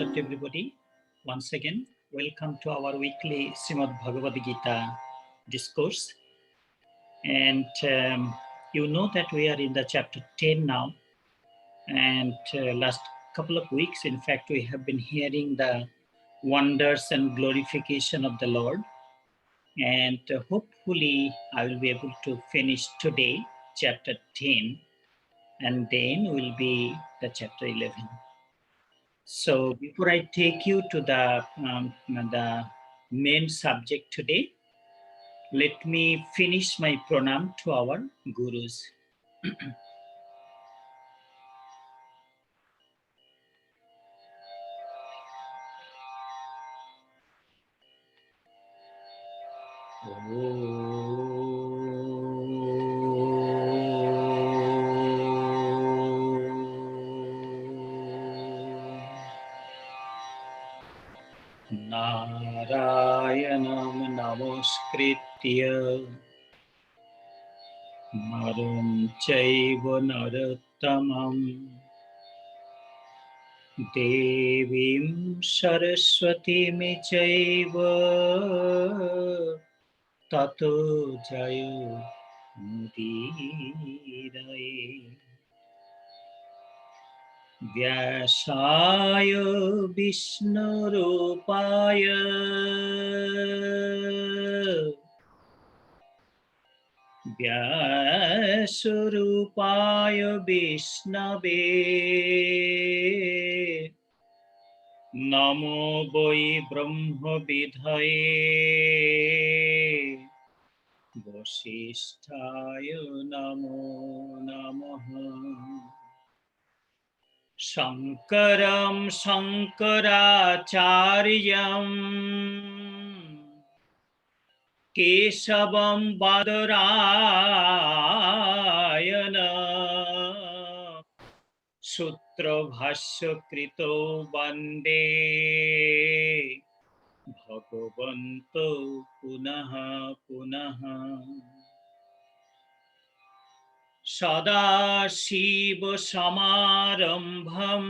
out everybody. Once again, welcome to our weekly Srimad Bhagavad Gita discourse. And you know that we are in the chapter 10 now. And last couple of weeks, in fact, we have been hearing the wonders and glorification of the Lord. And hopefully, I will be able to finish today, chapter 10, and then will be the chapter 11. So before I take you to the main subject today, let me finish my pranam to our gurus. Narayanam namaskritya naram chaiva narottamam devim saraswatim chaiva tato jayo mudiraye. Vyasaya Vishnurupaya Vyasurupaya Vishnave Namo Vai Brahma Vidhaye Vasishtaya Namo Namaha. Shankaram Shankaracharyam Kesavam Badarayana Sutra Bhashya Krito Bande Bhagavanto Punaha Punaha. Sada Shiva Samarambham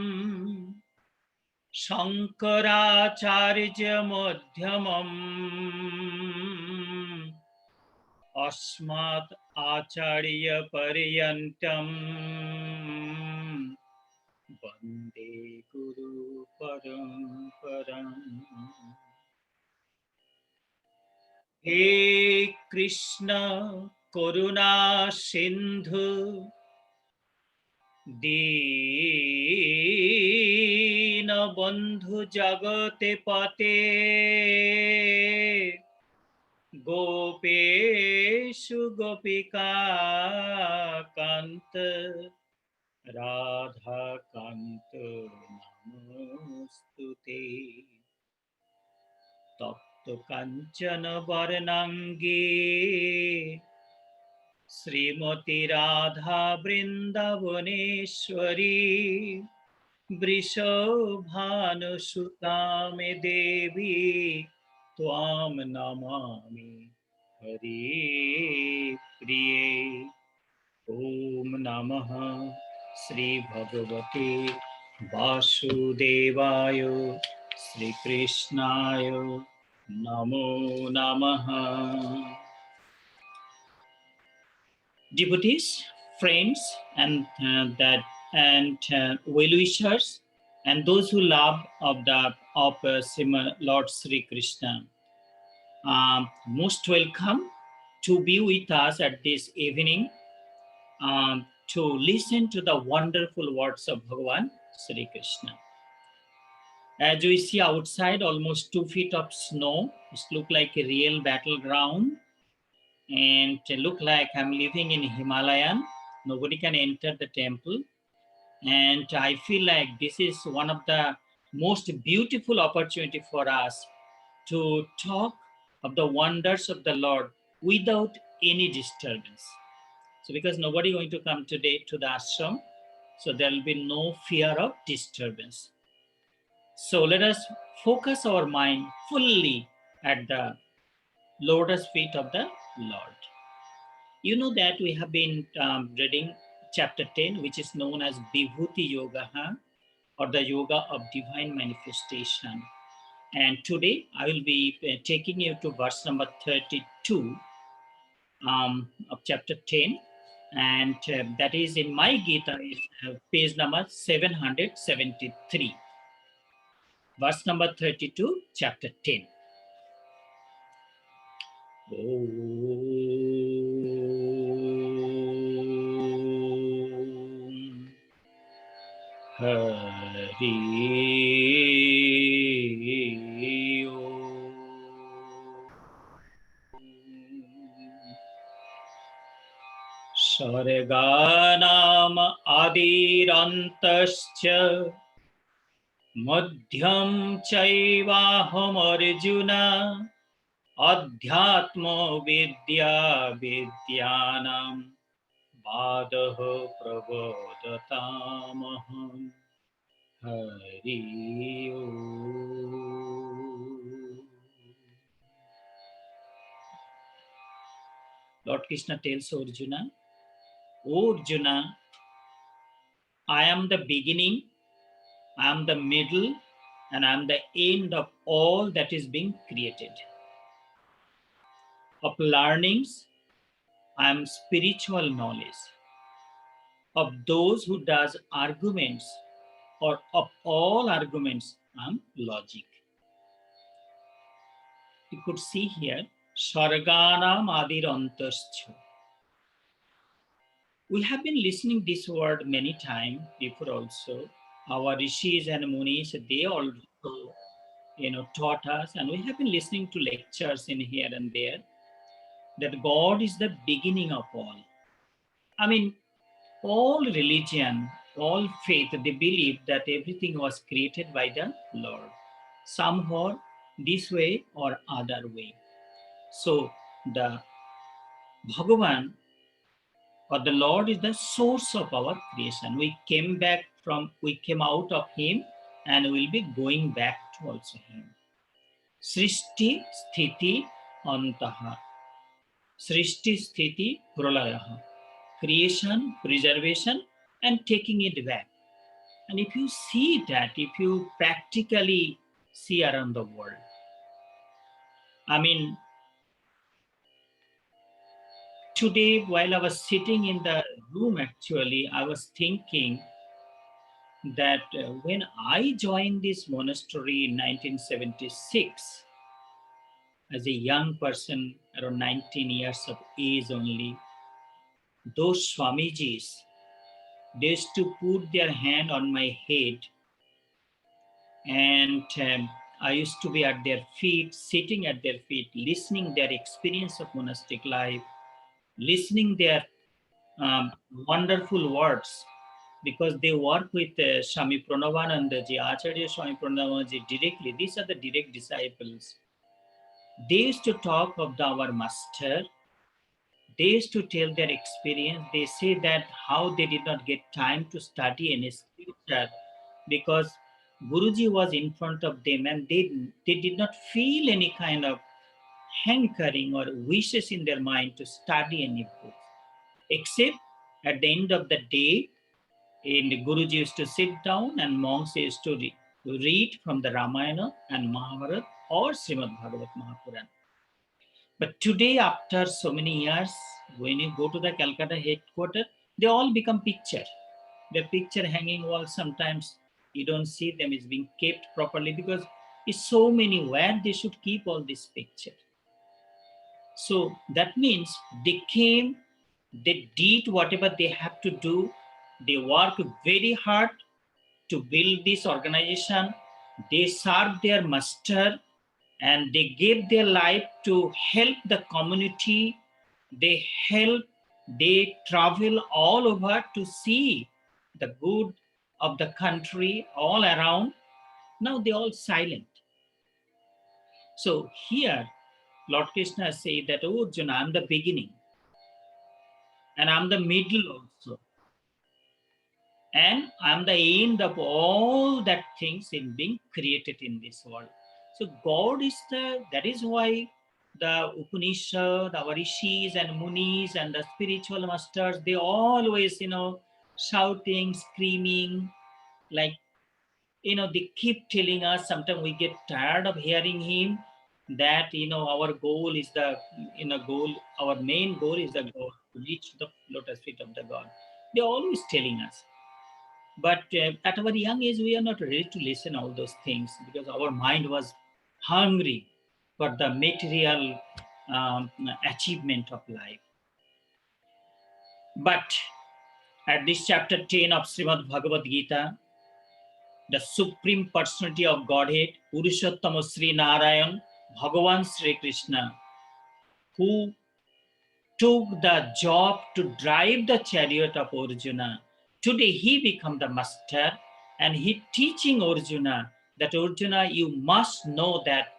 Shankaracharya Madhyamam Asmat Acharya Paryantam Vande Guru Paramparam. He Krishna Karuna Sindhu Dina Bandhu Jagate Pate Gopeshu Gopika Kanta Radha Kanta Namostute. Tapto Kanchana Varanangi Srimati Radha Vrindavaneshwari Vrishabhanu Sutame Devi Twam Namami Hari Priye. Om Namaha Sri Bhagavate Vasudevaya Sri Krishnaya Namo Namaha. Devotees, friends, and well-wishers, and those who love of Lord Sri Krishna, most welcome to be with us at this evening to listen to the wonderful words of Bhagavan Sri Krishna. As we see outside, almost 2 feet of snow. It looks like a real battleground. And look like I'm living in Himalayan. Nobody can enter the temple. And I feel like this is one of the most beautiful opportunity for us to talk of the wonders of the Lord without any disturbance. So because nobody going to come today to the ashram, so there will be no fear of disturbance. So let us focus our mind fully at the lotus feet of the Lord. You know that we have been reading chapter 10, which is known as Vibhuti Yoga. or the yoga of divine manifestation. And today I will be taking you to verse number 32 of chapter 10. And that is in my Gita, is page number 773. Verse number 32, chapter 10. Om Hari Om. Sarganam Adirantascha Madhyam Chaivaham Arjuna Adhyatma Vidya Vidyanam Badaha Prabodhatamaham Hari Om. Lord Krishna tells Arjuna, O Arjuna, I am the beginning, I am the middle, and I am the end of all that is being created. Of learnings, I am spiritual knowledge. Of those who does arguments, or of all arguments, I am logic. You could see here, Sarganam Adirantascha. We have been listening this word many times before also. Our rishis and munis, they also taught us, and we have been listening to lectures in here and there, that God is the beginning of all. I mean, all religion, all faith, they believe that everything was created by the Lord, somehow this way or other way. So the Bhagavan or the Lord is the source of our creation. We came out of Him, and we'll be going back to also Him. Srishti Sthiti Antaha. Srishti Sthiti Pralayaha. Creation, preservation, and taking it back. And if you see that, if you practically see around the world, I mean, today while I was sitting in the room, actually, I was thinking that when I joined this monastery in 1976, as a young person, around 19 years of age only, those Swamijis, they used to put their hand on my head, and I used to be at their feet, sitting at their feet, listening their experience of monastic life, listening their wonderful words, because they work with Swami Pranavananda ji, Acharya Swami Pranavananda ji directly. These are the direct disciples. They used to talk of our master. They used to tell their experience. They say that how they did not get time to study any scripture because Guruji was in front of them, and they did not feel any kind of hankering or wishes in their mind to study any book. Except at the end of the day, and Guruji used to sit down and monks used to read from the Ramayana and Mahabharata or Srimad Bhagavat Mahapuran. But today, after so many years, when you go to the Calcutta headquarters, they all become picture. The picture hanging walls, sometimes you don't see them is being kept properly because it's so many where they should keep all this picture. So that means they came, they did whatever they have to do. They worked very hard to build this organization. They served their master, and they gave their life to help the community. They travel all over to see the good of the country all around. Now they all silent. So here, Lord Krishna say that, oh Arjuna, I'm the beginning, and I'm the middle also, and I'm the end of all that things in being created in this world. So God is that is why the Upanishad, our rishis and munis and the spiritual masters, they always, shouting, screaming, like They keep telling us, sometimes we get tired of hearing him, that our goal is the goal, our main goal is the goal to reach the lotus feet of the God. They're always telling us. But at our young age, we are not ready to listen all those things, because our mind was hungry for the material achievement of life. But at this chapter 10 of Srimad Bhagavad Gita, the Supreme Personality of Godhead, Purushottama Sri Narayan, Bhagavan Sri Krishna, who took the job to drive the chariot of Arjuna. Today he become the master, and he teaching Arjuna that, Arjuna, you must know that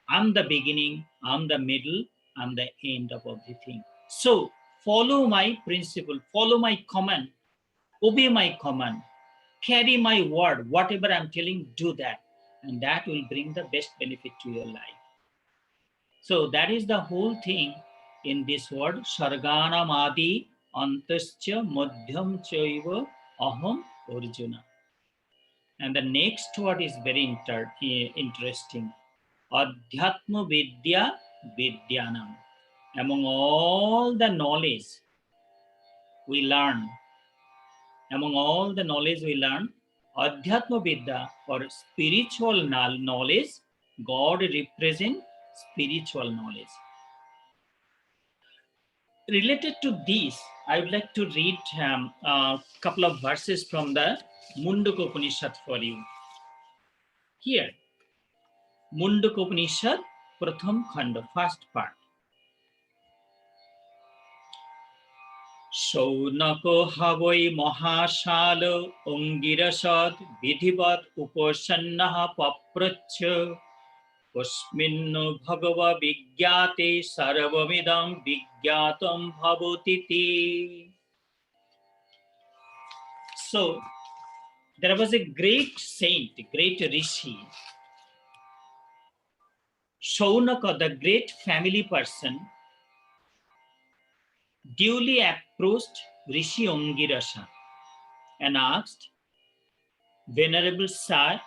I'm the beginning, I'm the middle, I'm the end of everything. So follow my principle, follow my command, obey my command, carry my word, whatever I'm telling, do that. And that will bring the best benefit to your life. So that is the whole thing in this word, Sarganam Adi Antascha Madhyam Chaiva Aham Arjuna. And the next word is very interesting. Adhyatma Vidya Vidyanam. Among all the knowledge we learn, Adhyatma Vidya, or spiritual knowledge, God represents spiritual knowledge. Related to this, I would like to read a couple of verses from the Mundaka Upanishad for you. Here, Mundaka Upanishad, Pratham Khanda, first part. Shaunako havai mahashala ongirasad vidhivat upasannaha papracha Kasminno bhagava vigyate sarvamidam vigyatam bhavotiti. So, there was a great saint, great rishi, Shaunaka, the great family person, duly approached Rishi Ongirasa and asked, Venerable Sir,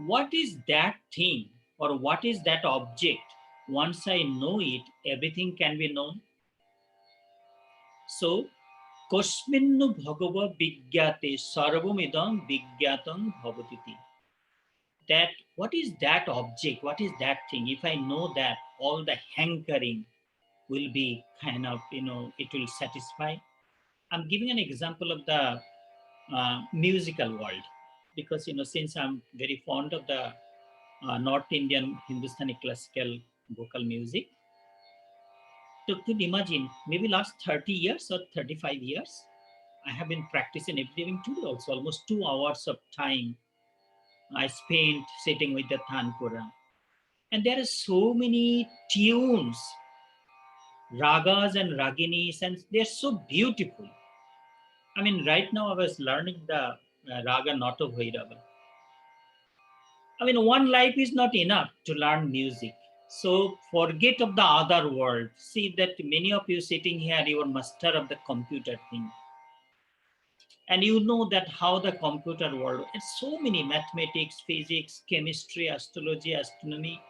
what is that thing, or what is that object? Once I know it, everything can be known. So, Kasminnu bhagava vigyate sarvamidam vigyatam bhavatiti. That what is that object? What is that thing? If I know that, all the hankering will be kind of, it will satisfy. I'm giving an example of the musical world, because, since I'm very fond of the North Indian Hindustani classical vocal music, so could imagine maybe last 30 years or 35 years, I have been practicing every day, today also, almost 2 hours of time I spent sitting with the Tanpura. And there are so many tunes, ragas and raginis, and they're so beautiful. I mean, right now I was learning the raga Nata Bhairava. I mean, one life is not enough to learn music. So forget of the other world. See that many of you sitting here, you are master of the computer thing. And you know that how the computer world, it's so many mathematics, physics, chemistry, astrology, astronomy,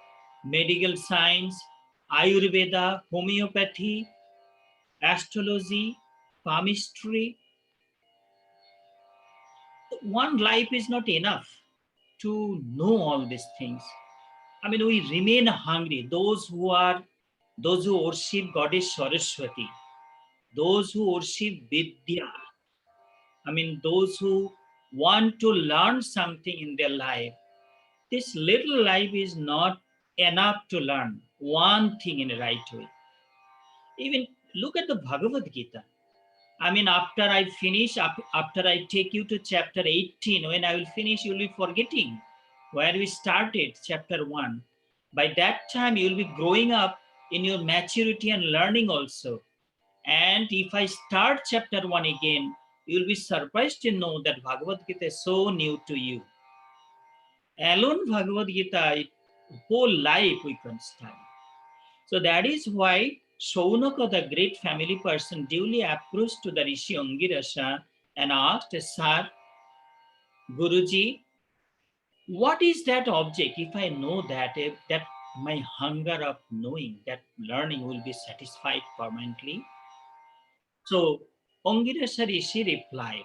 medical science, Ayurveda, homeopathy, astrology, palmistry. One life is not enough to know all these things. I mean, we remain hungry. Those who worship Goddess Saraswati, those who worship Vidya, I mean, those who want to learn something in their life, this little life is not enough to learn one thing in the right way. Even look at the Bhagavad Gita. I mean, after I finish, after I take you to chapter 18, when I will finish, you will be forgetting where we started, chapter 1. By that time, you will be growing up in your maturity and learning also. And if I start chapter 1 again, you will be surprised to know that Bhagavad Gita is so new to you. Alone Bhagavad Gita, whole life we can study. So that is why Shaunaka, the great family person, duly approached to the Rishi Angirasa and asked, Sir, Guruji, What is that object? If I know that, that my hunger of knowing, that learning will be satisfied permanently. So Angirasa Rishi replied,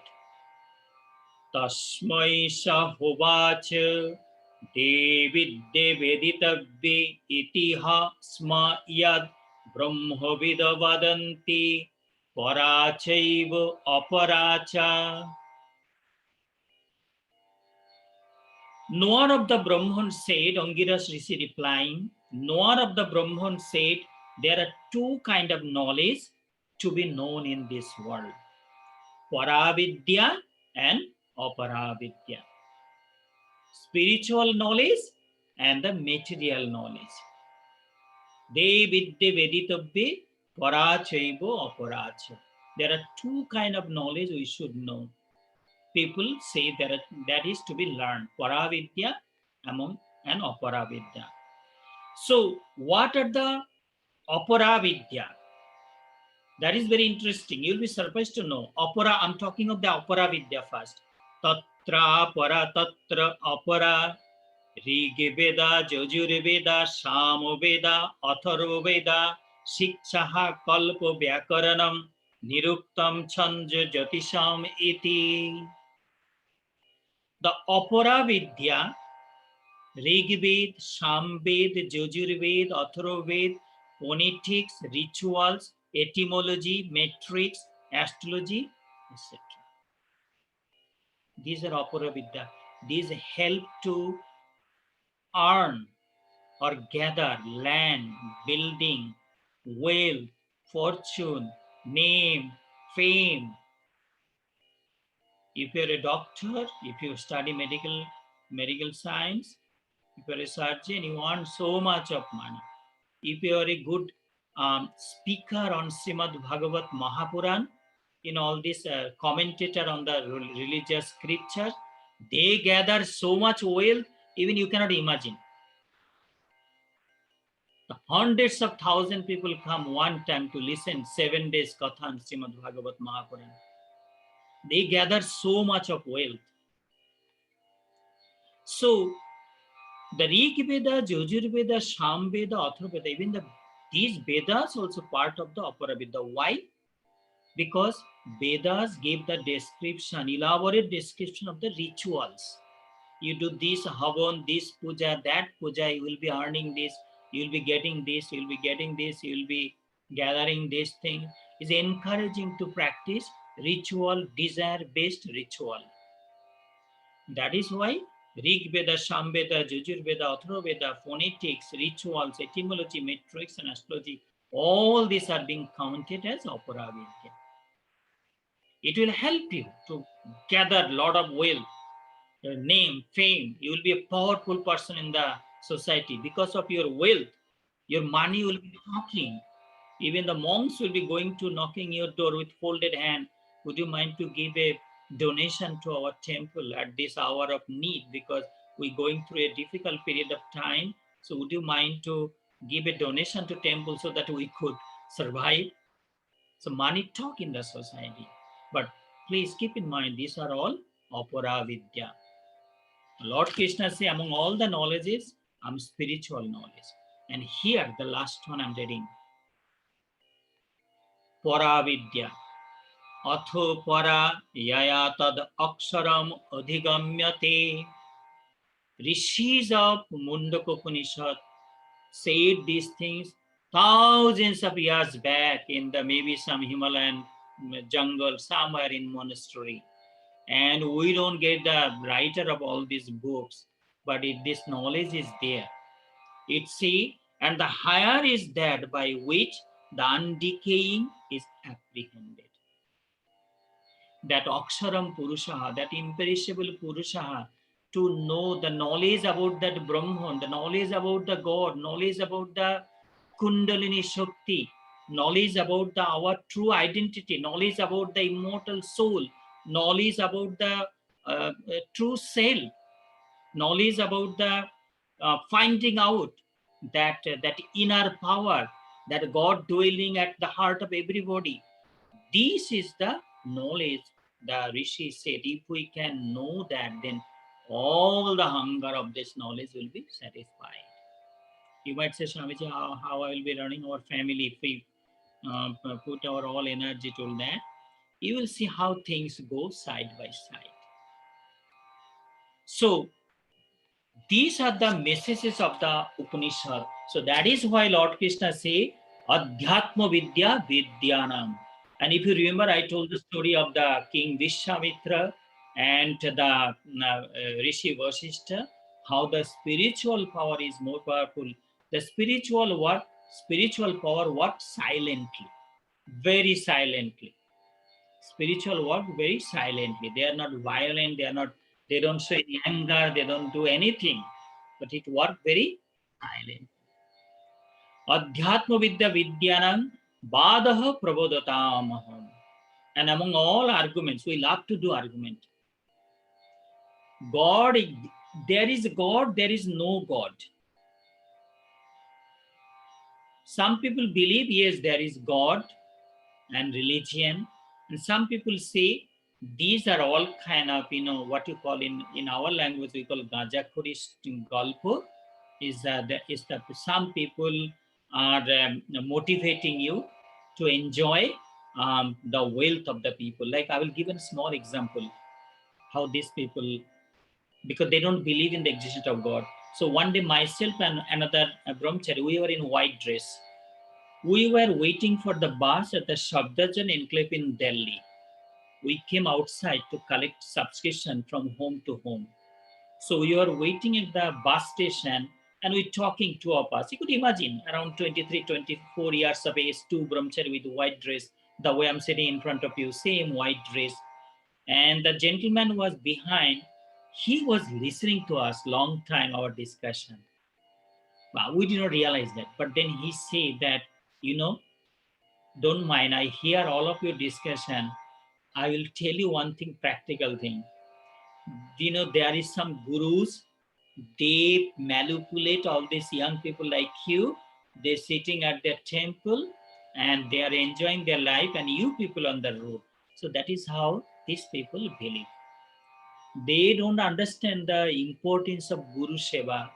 Tasmai sahovacha devidde veditavve itiha sma yad brahmavida vadanti parachaiva aparacha. Nor of the Brahman said, Angiras Rishi replying, nor of the Brahman said, there are two kind of knowledge to be known in this world, Paravidya and Aparavidya. Spiritual knowledge and the material knowledge. De vidde veditavve parachaivo aparacha. There are two kind of knowledge we should know. People say that is to be learned, Paravidya among and Aparavidya. So, what are the Aparavidya? That is very interesting. You'll be surprised to know. Apara, I'm talking of the Aparavidya first. Tatra para tatra apara Rigveda, Jajurveda, Samveda, Atharvaveda, Shikshaha, Kalpa, Vyakaranam, Niruktam, Chanja, Jyotisham, iti. The Aparavidya, Rigved, Samved, Jajurved, Atharvaved, phonetics, rituals, etymology, metrics, astrology, etc. These are Aparavidya. These help to earn or gather land, building, wealth, fortune, name, fame. If you're a doctor, if you study medical science, if you're a surgeon, you want so much of money. If you are a good speaker on Srimad Bhagavat Mahapuran, in all this commentator on the religious scriptures, they gather so much wealth, even you cannot imagine. Hundreds of thousand people come one time to listen 7 days Katha on Srimad Bhagavat Mahapuran. They gather so much of wealth. So the Rig Veda, Yajurveda, Samveda, Atharvaveda, even these Vedas also part of the Aparavidya. Why? Because Vedas give the description, elaborate description of the rituals. You do this havan, this puja, that puja, you will be earning this, you will be getting this, you will be getting this, you will be gathering this thing. Is encouraging to practice ritual, desire-based ritual. That is why Rig Veda, Samveda, Yajurveda, Atharvaveda, phonetics, rituals, etymology, metrics, and astrology, all these are being counted as Aparavidya. It will help you to gather a lot of wealth, name, fame. You will be a powerful person in the society because of your wealth. Your money will be talking. Even the monks will be going to knocking your door with folded hand. Would you mind to give a donation to our temple at this hour of need, because we're going through a difficult period of time? So would you mind to give a donation to temple so that we could survive? So money talk in the society. But please keep in mind, these are all Aparavidya. Lord Krishna say, among all the knowledges, I'm spiritual knowledge. And here, the last one I'm reading. Paravidya. Atho para yaya tad aksharam adhigamyate. Rishis of Mundaka Upanishad said these things thousands of years back in the maybe some Himalayan jungle, somewhere in monastery. And we don't get the writer of all these books, but this knowledge is there. It see, and the higher is that by which the undecaying is apprehended. That Aksharam Purusha, that imperishable Purusha, to know the knowledge about that Brahman, the knowledge about the God, knowledge about the Kundalini Shakti, knowledge about our true identity, knowledge about the immortal soul, knowledge about the true self, knowledge about the finding out that inner power, that God dwelling at the heart of everybody. This is the knowledge the Rishi said. If we can know that, then all the hunger of this knowledge will be satisfied. You might say, Swamiji, how I will be running our family if we put our all energy to that? You will see how things go side by side. So these are the messages of the Upanishad. So that is why Lord Krishna say, Adhyatma Vidya Vidyanam. And if you remember, I told the story of the King Vishwamitra and the Rishi Vasishtha, how the spiritual power is more powerful. The spiritual power works silently, very silently. Spiritual work very silently. They are not violent, they don't show any anger, they don't do anything, but it works very silent. Adhyatma Vidya Vidyanam Badaha Prabodhatamaham. And among all arguments, we love to do argument. God, there is God, there is no God. Some people believe, yes, there is God and religion. And some people say these are all kind of, what you call in our language, we call gajakhuri galpo, is that some people are motivating you to enjoy the wealth of the people. Like I will give a small example, how these people, because they don't believe in the existence of God. So one day myself and another brahmachari, we were in white dress. We were waiting for the bus at the Shabdajan enclave in Delhi. We came outside to collect subscription from home to home. So we were waiting at the bus station and we talking, two of us. You could imagine around 23, 24 years of age, two brahmachari with white dress, the way I'm sitting in front of you, same white dress. And the gentleman was behind. He was listening to us long time, our discussion. Well, we did not realize that. But then he said that, don't mind, I hear all of your discussion. I will tell you one thing, practical thing. There is some gurus, they manipulate all these young people like you. They're sitting at their temple and they are enjoying their life, and you people on the road. So that is how these people believe. They don't understand the importance of Guru Seva.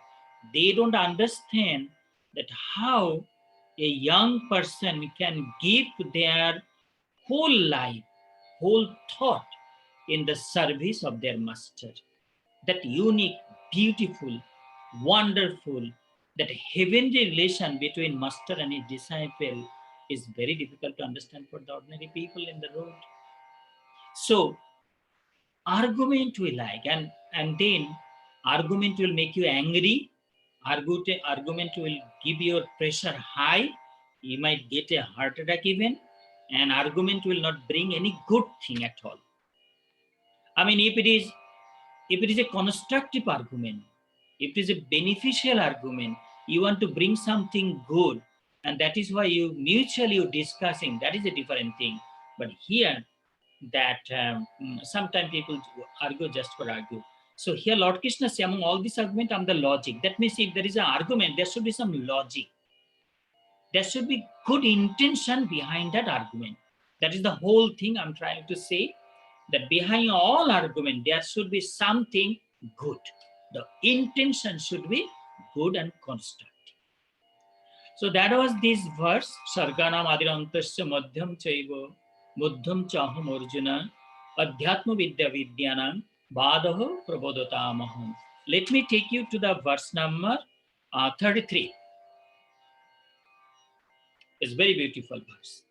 They don't understand that how a young person can give their whole life, whole thought in the service of their master. That unique, beautiful, wonderful, that heavenly relation between master and his disciple is very difficult to understand for the ordinary people in the road. So argument we like, and then argument will make you angry. Argument will give your pressure high. You might get a heart attack even. And argument will not bring any good thing at all. I mean, if it is a constructive argument, if it is a beneficial argument, you want to bring something good, and that is why you mutually you discussing, that is a different thing. But here, that sometimes people argue just for argue. So here Lord Krishna say, among all these argument, I'm the logic. That means if there is an argument, there should be some logic. There should be good intention behind that argument. That is the whole thing I'm trying to say, that behind all argument, there should be something good. The intention should be good and constructive. So that was this verse, Sarganam Adirantasya Madhyam Chaiva Buddham Chaham Arjuna Adhyatma Vidya Vidyanam Badaho Prabodhatamaham. Let me take you to the verse number 33. It's very beautiful verse.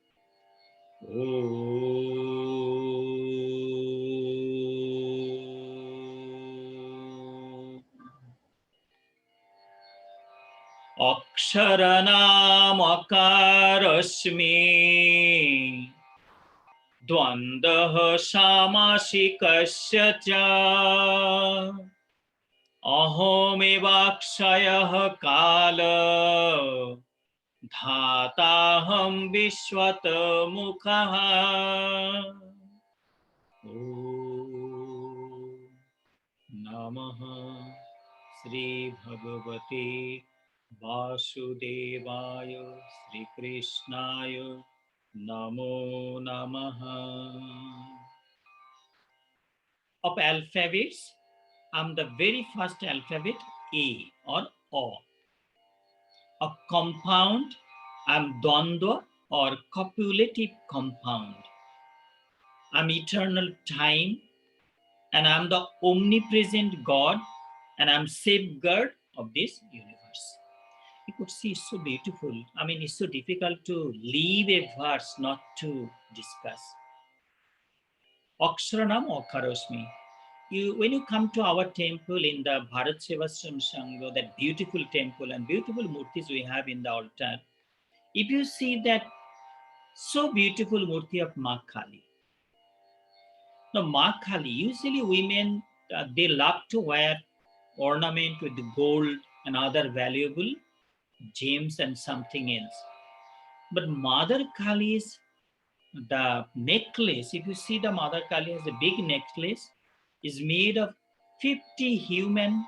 Aksharanamakarasmi Dvandah Samashikasya cha Ahomevakshayah kala Dhataham Vishwata Mukhaha. Om Namaha Sri Bhagavate Vasudevaya Sri Krishnaya Namo Namaha. Of alphabets, I'm the very first alphabet A or O. A compound, I'm Dvandva or copulative compound. I'm eternal time, and I'm the omnipresent God, and I'm safeguard of this universe. You could see it's so beautiful. I mean, it's so difficult to leave a verse not to discuss. Aksharanam Okharosmi. When you come to our temple in the Bharat Sevasram Sangha, that beautiful temple and beautiful murtis we have in the altar, if you see that so beautiful murti of Ma Kali. Now, Ma Kali, usually women, they love to wear ornament with gold and other valuable gems and something else. But Mother Kali's, the necklace, if you see the Mother Kali has a big necklace, is made of 50 human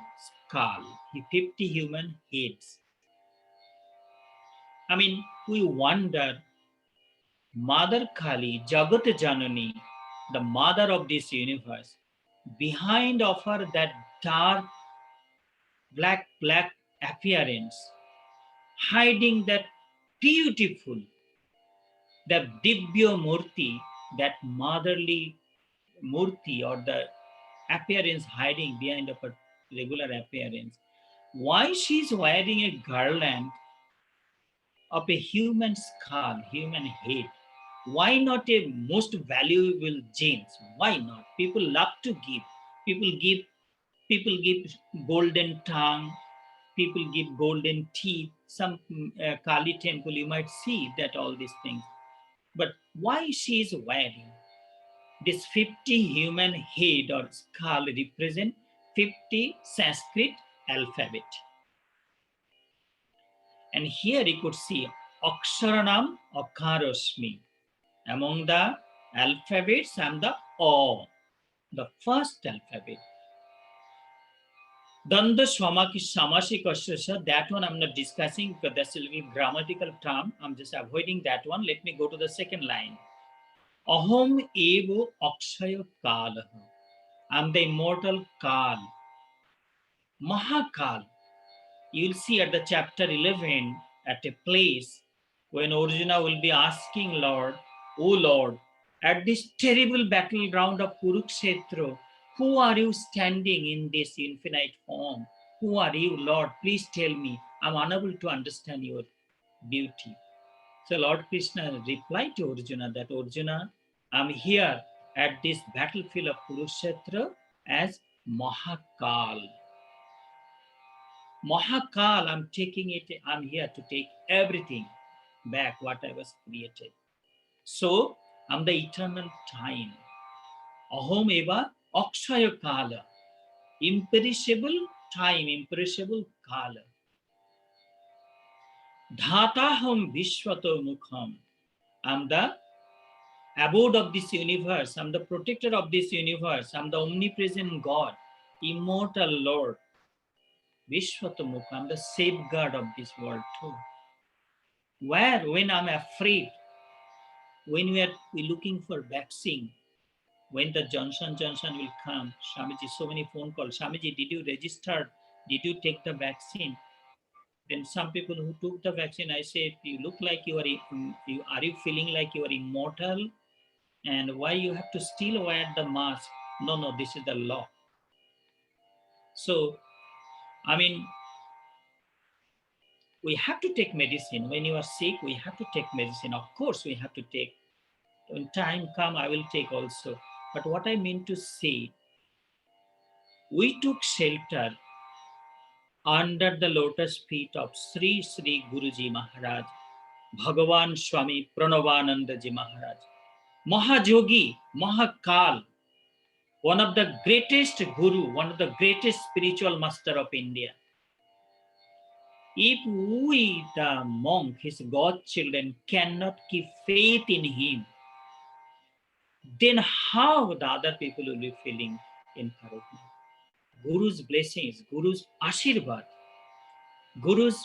skull, 50 human heads. I mean, we wonder, Mother Kali, Jagat Janani, the mother of this universe, behind of her that dark, black appearance, hiding that beautiful, the Divya Murti, that motherly Murti or the appearance hiding behind of her regular appearance. Why she's wearing a garland of a human skull, human head? Why not a most valuable gems? Why not? People love to give. People give. People give golden tongue. People give golden teeth. Some Kali temple, you might see that all these things. But why she is wearing this 50 human head or skull represent 50 Sanskrit alphabet. And here you could see Aksharanam Akarosmi. Among the alphabets, I'm the O, the first alphabet. Danda Swamaki Samasi Kashasha, that one I'm not discussing because that's a little grammatical term. I'm just avoiding that one. Let me go to the second line. Ahom evo akshaya kalaha. I'm the immortal Kal. Mahakal. You'll see at the chapter 11 at a place when Arjuna will be asking Lord, O Lord, at this terrible battleground of Kurukshetra, who are you standing in this infinite form? Who are you, Lord? Please tell me. I'm unable to understand your beauty. So Lord Krishna replied to Arjuna that Arjuna, I'm here at this battlefield of Kurukshetra as Mahakal. Mahakal, I'm here to take everything back what I was created. So I'm the eternal time. Ahom eva akshaya kala. Imperishable time, imperishable kala. Dhataham vishwato mukham. I'm the abode of this universe. I'm the protector of this universe. I'm the omnipresent God, immortal Lord. Vishwato mukham. I'm the safeguard of this world too. Where, when I'm afraid, when we're looking for vaccine, when the Johnson will come, Swamiji, so many phone calls. Swamiji, did you register? Did you take the vaccine? Then some people who took the vaccine, I say, you look like are you feeling like you are immortal? And why you have to still wear the mask? No, this is the law. So, I mean, we have to take medicine. When you are sick, we have to take medicine. Of course, we have to take. When time come, I will take also. But what I mean to say, we took shelter under the lotus feet of Sri Sri Guruji Maharaj, Bhagavan Swami Pranavanandaji Maharaj, Mahajogi, Mahakal, one of the greatest guru, one of the greatest spiritual master of India. If we, the monk, his godchildren, cannot keep faith in him, then how the other people will be feeling encouragement? Guru's blessings, Guru's ashirvad, Guru's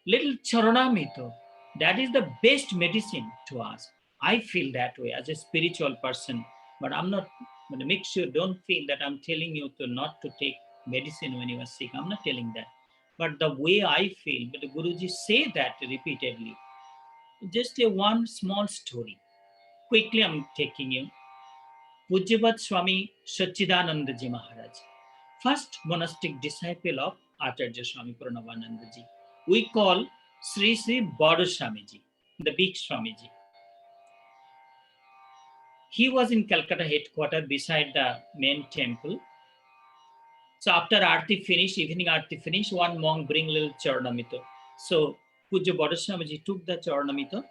little charanamito, that is the best medicine to us. I feel that way as a spiritual person, but I'm not But make sure, don't feel that I'm telling you to not to take medicine when you are sick. I'm not telling that. But the way I feel, but the Guruji say that repeatedly. Just a one small story. Quickly, I'm taking you. Pujyapat Swami Sachidananda Ji Maharaj, first monastic disciple of Acharya Swami Purnavananda Ji. We call Sri Sri Bada Swami Ji, the big Swami Ji. He was in Calcutta headquarters beside the main temple. So after Aarti finish, evening Aarti finish, one monk bring little Charanamrita. So Pujya Bada Swami Ji took the Charanamrita.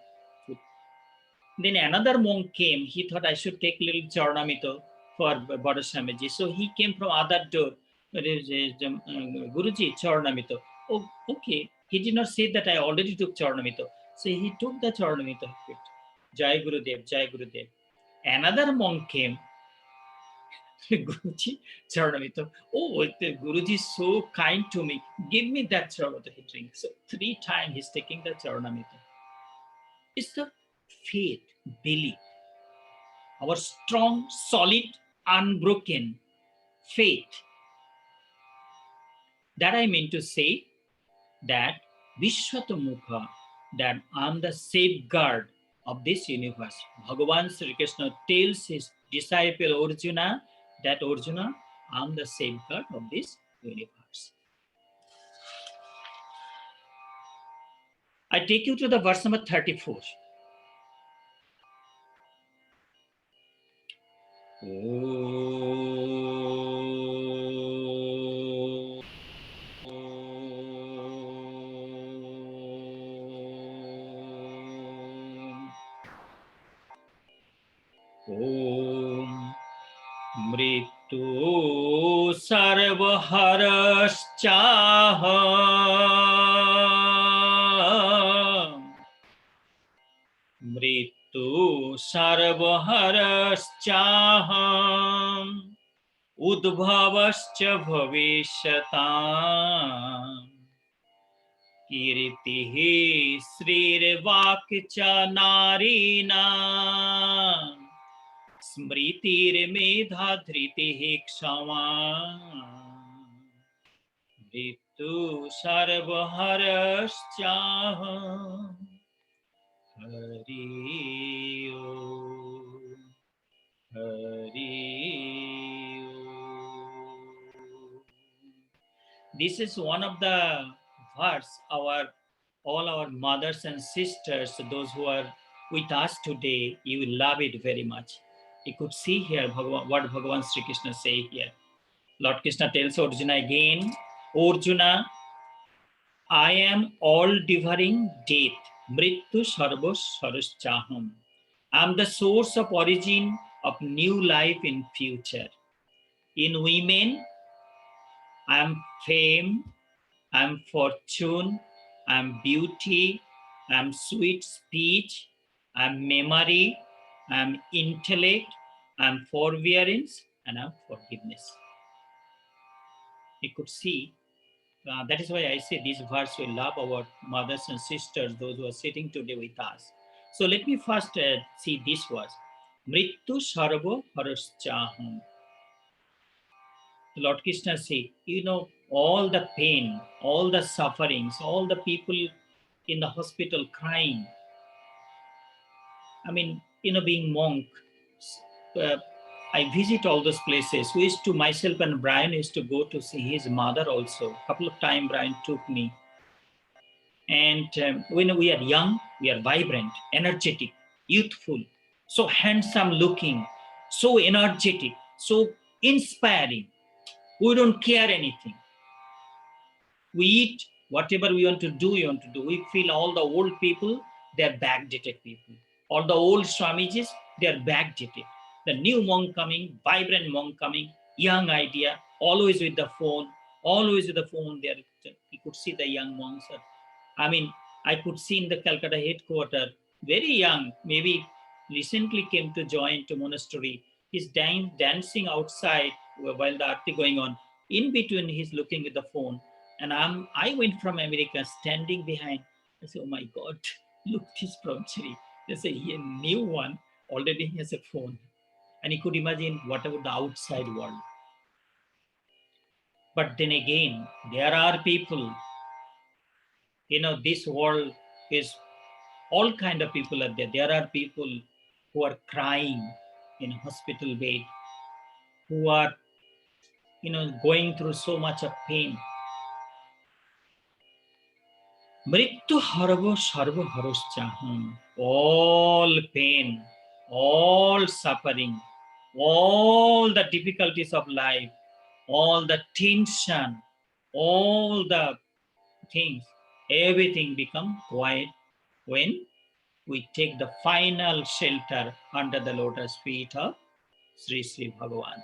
Then another monk came. He thought I should take little Charanamrita for Bada Swamiji. So he came from other door. Guruji, Charanamrita. Oh, okay. He did not say that I already took Charanamrita. So he took the Charanamrita. Jai Gurudev, Jai Gurudev. Another monk came. Guruji, Charanamrita. Oh, the Guruji is so kind to me. Give me that Charanamrita. He drinks. So 3 times he's taking the Charanamrita. It's the faith, belief, our strong, solid, unbroken faith. That I mean to say that Vishwatamukha, that I'm the safeguard of this universe. Bhagavan Sri Krishna tells his disciple Arjuna that Arjuna, I'm the safeguard of this universe. I take you to the verse number 34. Om Mritu Sarvaharaschaha Mritu Sarvaharaschaha Udbhavascha Bhavishatam Kirtihi Srirvakcha Narina Smritirmedha Dhritihi Kshama Ritu Sarvaharaschaha Hari Om Hari Om. This is one of the verse all our mothers and sisters, those who are with us today, you will love it very much. You could see here what Bhagavan Sri Krishna say here. Lord Krishna tells Arjuna again, Arjuna, I am all devouring death. Mrityu sarva saraschaham. I am the source of origin of new life in future. In women, I am fame, I am fortune, I am beauty, I am sweet speech, I am memory, I am intellect, I am forbearance, and I am forgiveness. You could see, that is why I say this verse will love our mothers and sisters, those who are sitting today with us. So let me first see this verse. Mrityu sarva haraschaham. Lord Krishna say, all the pain, all the sufferings, all the people in the hospital crying. I mean, being monk, I visit all those places. We used to, myself and Brian used to go to see his mother also. A couple of times Brian took me. And when we are young, we are vibrant, energetic, youthful, so handsome looking, so energetic, so inspiring. We don't care anything. We eat whatever we want to do, We feel all the old people, they're backdated people. All the old Swamijis, they're backdated. The new monk coming, vibrant monk coming, young idea, always with the phone. There, you could see the young monks. I mean, I could see in the Calcutta headquarters, very young, maybe recently came to join to monastery. He's dancing outside while the arti going on. In between, he's looking at the phone. And I went from America, standing behind. I said, oh my God, look, this brahmachari. There's a new one, already has a phone. And you could imagine what about the outside world. But then again, there are people, this world is all kind of people are there. There are people who are crying in hospital bed, who are, going through so much of pain. Mrityu harvo sarvo haraschaham. All pain, all suffering, all the difficulties of life, all the tension, all the things, everything become quiet when we take the final shelter under the lotus feet of Sri Sri Bhagavan.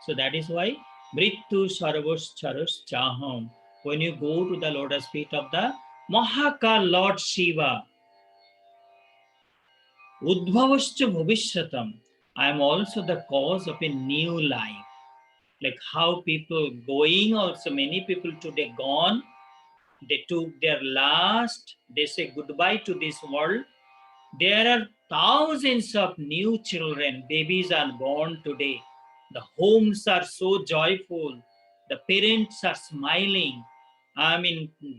So that is why Mrityu Sarvas Charas Chaham. When you go to the lotus feet of the Mahakal Lord Shiva, Udbhavascha Bhavishyatam, I am also the cause of a new life. Like how people going also, many people today gone, they took their last, they say goodbye to this world. There are thousands of new children, babies are born today. The homes are so joyful. The parents are smiling.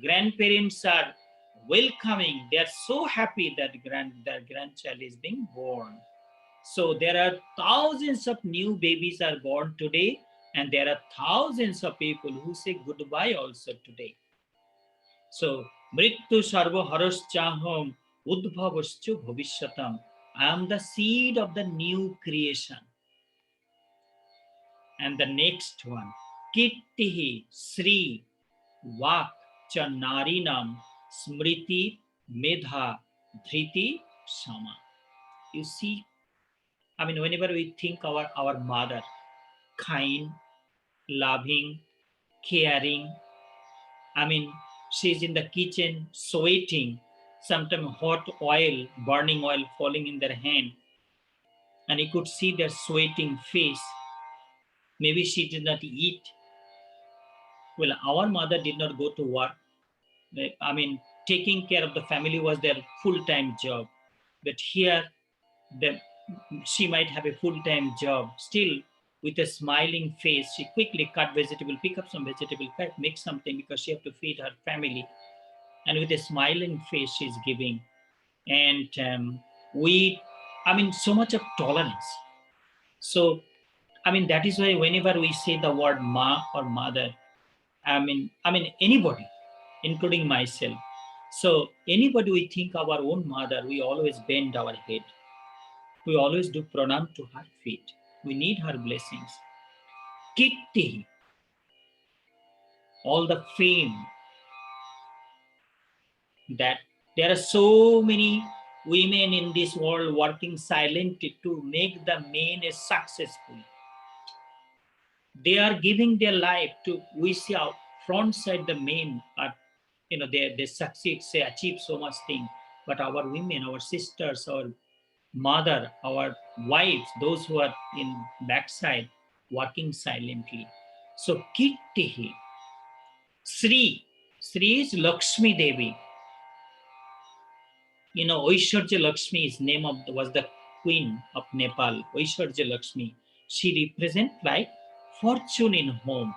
Grandparents are welcoming. They are so happy that their grandchild is being born. So there are thousands of new babies are born today, and there are thousands of people who say goodbye also today. So, Mrityu Sarva Haraschaham Udbhavaschu Bhavishyatam. I am the seed of the new creation. And the next one, Kittihi Sri Vak Chanarinam Smriti Medha Dhriti Sama. You see, whenever we think our mother, kind, loving, caring, she's in the kitchen sweating, sometimes hot oil, burning oil falling in their hand, and you could see their sweating face. Maybe she did not eat. Well, our mother did not go to work. Taking care of the family was their full-time job. But here, she might have a full-time job. Still, with a smiling face, she quickly cut vegetable, pick up some vegetable, make something because she have to feed her family. And with a smiling face, she's giving. And so much of tolerance. So, that is why whenever we say the word ma or mother, anybody, including myself. So anybody we think our own mother, we always bend our head. We always do pranam to her feet. We need her blessings. Kitti, all the fame that there are so many women in this world working silently to make the men successful. They are giving their life to, we see our front side, the men are, they succeed, say, achieve so much thing. But our women, our sisters, our mother, our wives, those who are in backside, working silently. So, Kittihi, Sri is Lakshmi Devi. Oishwarja Lakshmi is name was the queen of Nepal, Oishwarja Lakshmi. She represents like fortune in home.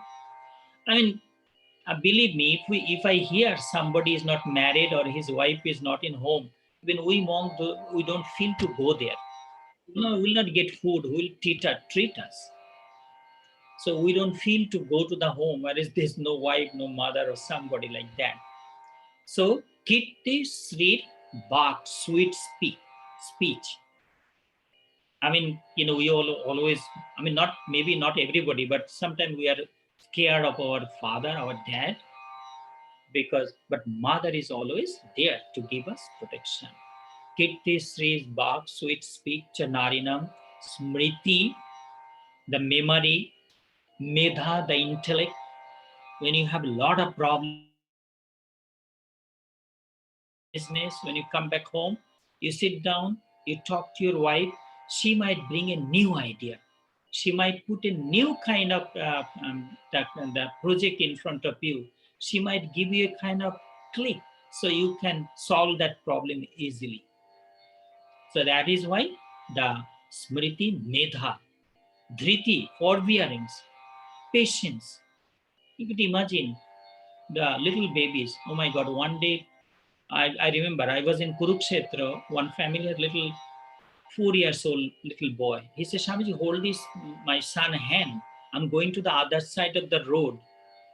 Believe me, if I hear somebody is not married or his wife is not in home, even we monks, we don't feel to go there. We'll not get food. Who will treat us? So we don't feel to go to the home where there's no wife, no mother, or somebody like that. So Kitty Sweet Bak, sweet speech. We all always, maybe not everybody, but sometimes we are scared of our father, our dad, but mother is always there to give us protection. Kitty Sri Bak, sweet speech, Chanarinam, Smriti, the memory, Medha, the intellect. When you have a lot of problems, business, when you come back home, you sit down, you talk to your wife, she might bring a new idea. She might put a new kind of the project in front of you. She might give you a kind of click so you can solve that problem easily. So that is why the Smriti, Medha, Dhriti, forbearance, patience. You could imagine the little babies. Oh my God, one day I remember I was in Kurukshetra, one family had little 4 years old little boy. He said, Swamiji, hold this my son hand. I'm going to the other side of the road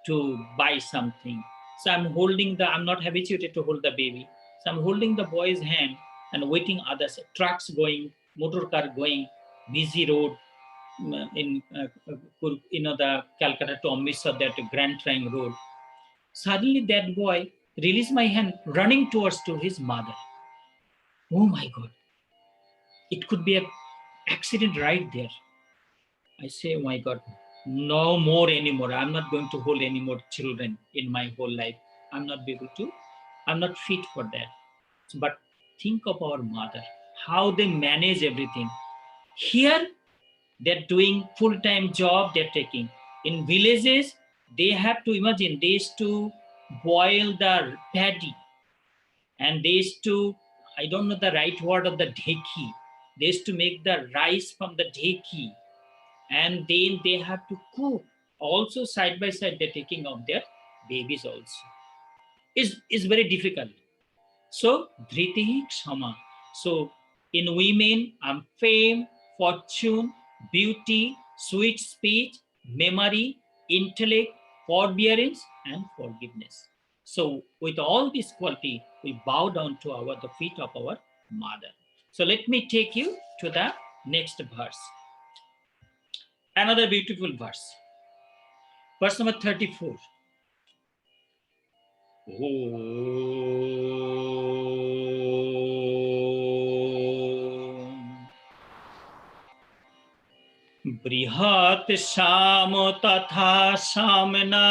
to buy something. So I'm not habituated to hold the baby. So I'm holding the boy's hand and waiting others, trucks going, motor car going, busy road in the Calcutta to Amritsar, that Grand Triangle Road. Suddenly that boy released my hand, running towards to his mother. Oh my God. It could be an accident right there. I say, oh my God, no more anymore. I'm not going to hold any more children in my whole life. I'm not fit for that. But think of our mother, how they manage everything. Here, they're doing full-time job, they're taking. In villages, they have to imagine, they used to boil the paddy, and they used to, I don't know the right word of the dheki. They used to make the rice from the dheki, and then they have to cook. Also, side by side, they're taking of their babies also. Is very difficult. So, dhritihi kshama. So, in women, fame, fortune, beauty, sweet speech, memory, intellect, forbearance, and forgiveness. So, with all this quality, we bow down to the feet of our mother. So, let me take you to the next verse. Another beautiful verse. Verse number 34. बृहत् श्याम तथा सामना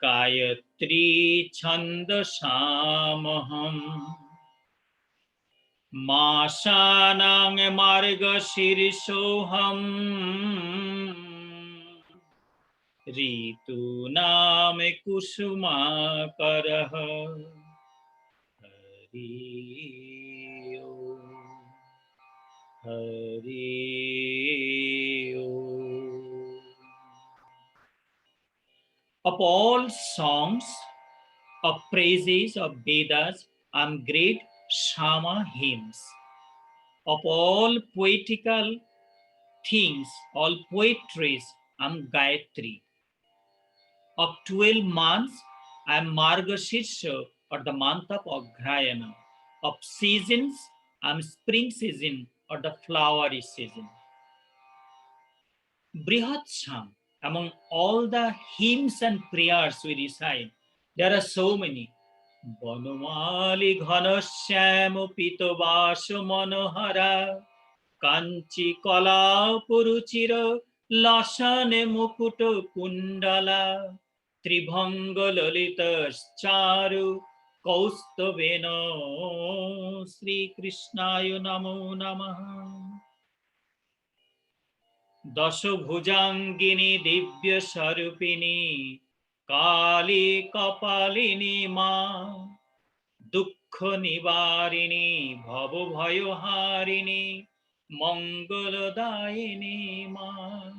गायत्री छंद सामहम मासानां मार्ग शीर्षोहम ऋतूनां कुसुमाकरः Hari Of all songs of praises of Vedas, great Shama hymns. Of all poetical things, all poetries, Gayatri. Of 12 months, Margashirsha, or the month of Agrayana. Of seasons, spring season, or the flowery season. Brihat Sham, among all the hymns and prayers we recite, there are so many. Banumali Ghanashyam Pitobasho Manohara Kanchi Kala Puruchira Lasane Mukuto Kundala Tribhanga Lalitas Charu Kausthavena Sri Krishnaya Namo Namaha दशभुजांगिनी Divya स्वरूपिणी काली कपालिनी मां दुख निवारिणी भव भयहारिणी मंगलदायिनी मां.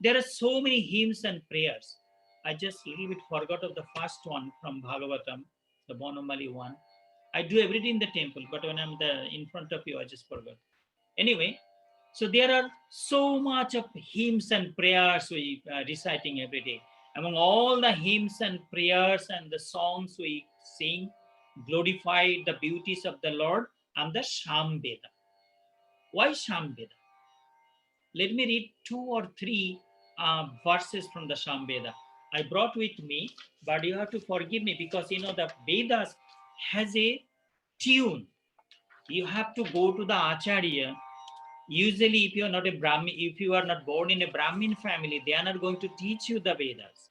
There are so many hymns and prayers. I just a little bit forgot of the first one from Bhagavatam, the Bonamali one. I do every day in the temple, but when I'm in front of you, I just forgot. Anyway, so there are so much of hymns and prayers we reciting every day. Among all the hymns and prayers and the songs we sing, glorify the beauties of the Lord, and the Samveda. Why Samveda? Let me read 2 or 3 verses from the Samveda. I brought with me, but you have to forgive me because the Vedas has a tune. You have to go to the Acharya. Usually, if you are not a Brahmin, if you are not born in a Brahmin family, they are not going to teach you the Vedas.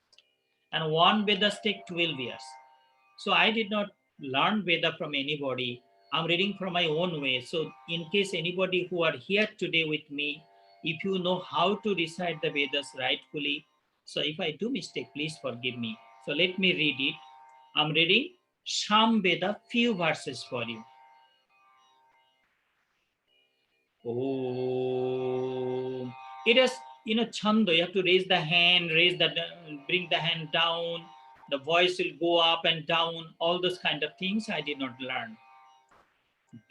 And one Vedas take 12 years. So I did not learn Veda from anybody. I'm reading from my own way. So in case anybody who are here today with me, if you know how to recite the Vedas rightfully, so if I do mistake, please forgive me. So let me read it. I'm reading Samveda, few verses for you. Om. It is, chanda. You have to raise the hand, bring the hand down. The voice will go up and down. All those kind of things I did not learn.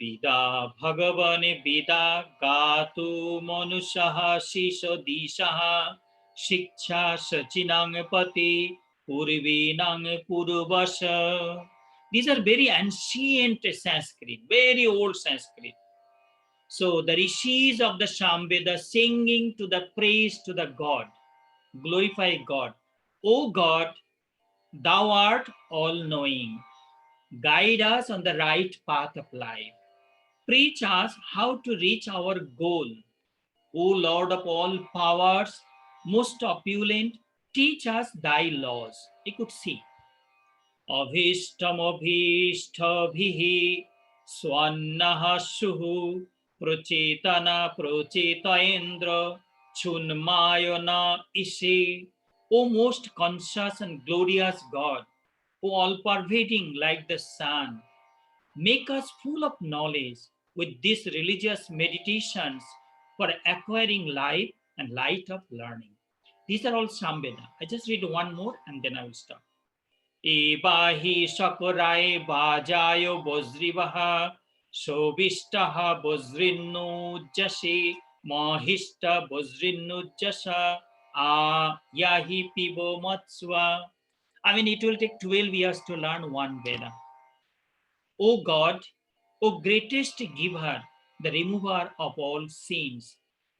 Vida Bhagavane Vida Gatu Manushaha Shisho Dishaha Shiksha Sachinang Pati Purvinang Purvasha. These are very ancient Sanskrit, very old Sanskrit. So the rishis of the Samveda singing to the praise to the God, glorify God. O God, thou art all-knowing. Guide us on the right path of life. Preach us how to reach our goal. O Lord of all powers, most opulent, teach us thy laws. You could see. Avishtam abhishtabhihi swannaha shuhu prochetana procetaendra chunmayana ishe. O most conscious and glorious God, O all-pervading like the sun, make us full of knowledge with these religious meditations for acquiring life and light of learning. These are all Samveda. I just read one more and then I will stop. Ebahi shakurai bajayo bozrivaha shobishtaha bozrinu jashi mahishta bozrinu jasha yahi pibo matswa. I mean, it will take 12 years to learn one Veda. O God, O greatest giver, the remover of all sins,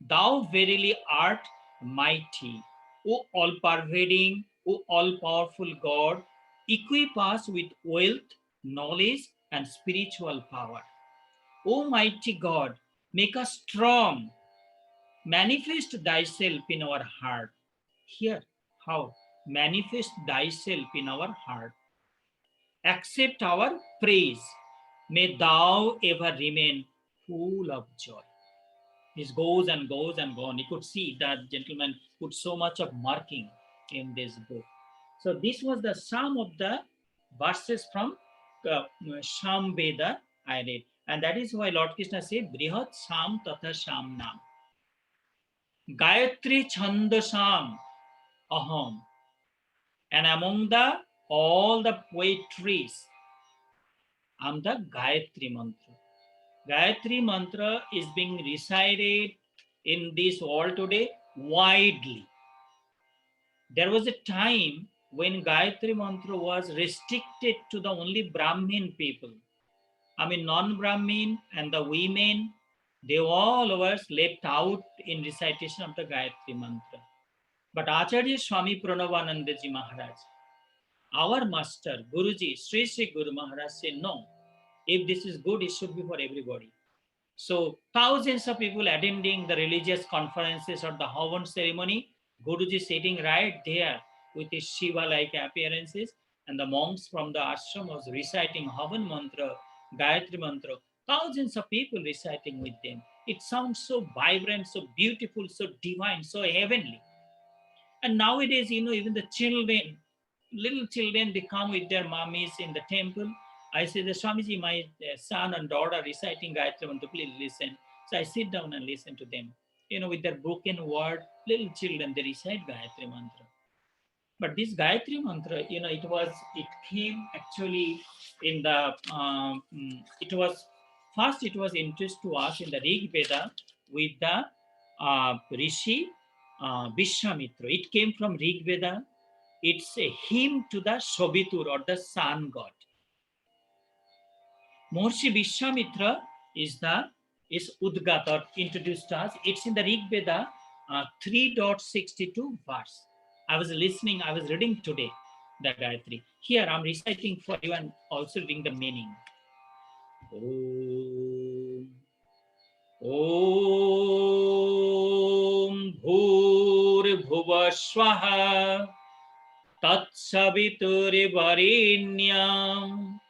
thou verily art mighty. O all-pervading, O all-powerful God, equip us with wealth, knowledge, and spiritual power. O mighty God, make us strong. Manifest thyself in our heart. Here, how? Manifest thyself in our heart. Accept our praise. May thou ever remain full of joy. This goes and goes and goes on. You could see that gentleman put so much of marking in this book. So this was the sum of the verses from Sham Veda I read. And that is why Lord Krishna said, Brihat Sham Tatha Sham Nam. Gayatri Chandasam Aham. And among all the poetries, I'm the Gayatri Mantra. Gayatri Mantra is being recited in this world today widely. There was a time when Gayatri Mantra was restricted to the only Brahmin people. I mean, non-Brahmin and the women, they all were left out in recitation of the Gayatri Mantra. But Acharya Swami Pranavanandaji Maharaj, our master, Guruji, Sri Sri Guru Maharaj said, no, if this is good, it should be for everybody. So thousands of people attending the religious conferences or the Havan ceremony, Guruji sitting right there with his Shiva-like appearances, and the monks from the ashram was reciting Havan mantra, Gayatri mantra, thousands of people reciting with them. It sounds so vibrant, so beautiful, so divine, so heavenly. And nowadays, even the children, little children, they come with their mummies in the temple. I say, the Swamiji, my son and daughter reciting Gayatri Mantra, please listen. So I sit down and listen to them. With their broken word, little children, they recite Gayatri Mantra. But this Gayatri Mantra, it came actually in the, it was introduced to us in the Rig Veda with the Rishi Vishwamitra. It came from Rig Veda. It's a hymn to the Shobitur or the sun god. Maharishi Vishwamitra is Udgat or introduced us. It's in the Rig Veda 3.62 verse. I was reading today the Gayatri. Here I'm reciting for you and also reading the meaning. Om Bhur Bhuva Swaha Tatsaviturivarenyam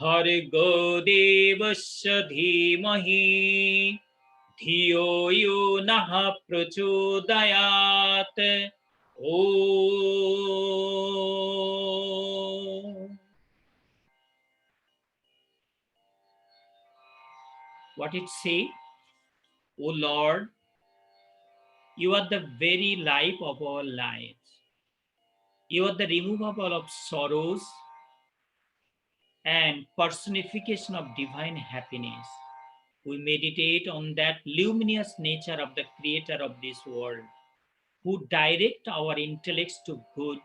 Bhargo Devasya Dhimahi Dhiyo Yo Naha Prachodayat. Om. What it say? O Lord, you are the very life of our lives. You are the removal of sorrows and personification of divine happiness. We meditate on that luminous nature of the creator of this world, who directs our intellects to good,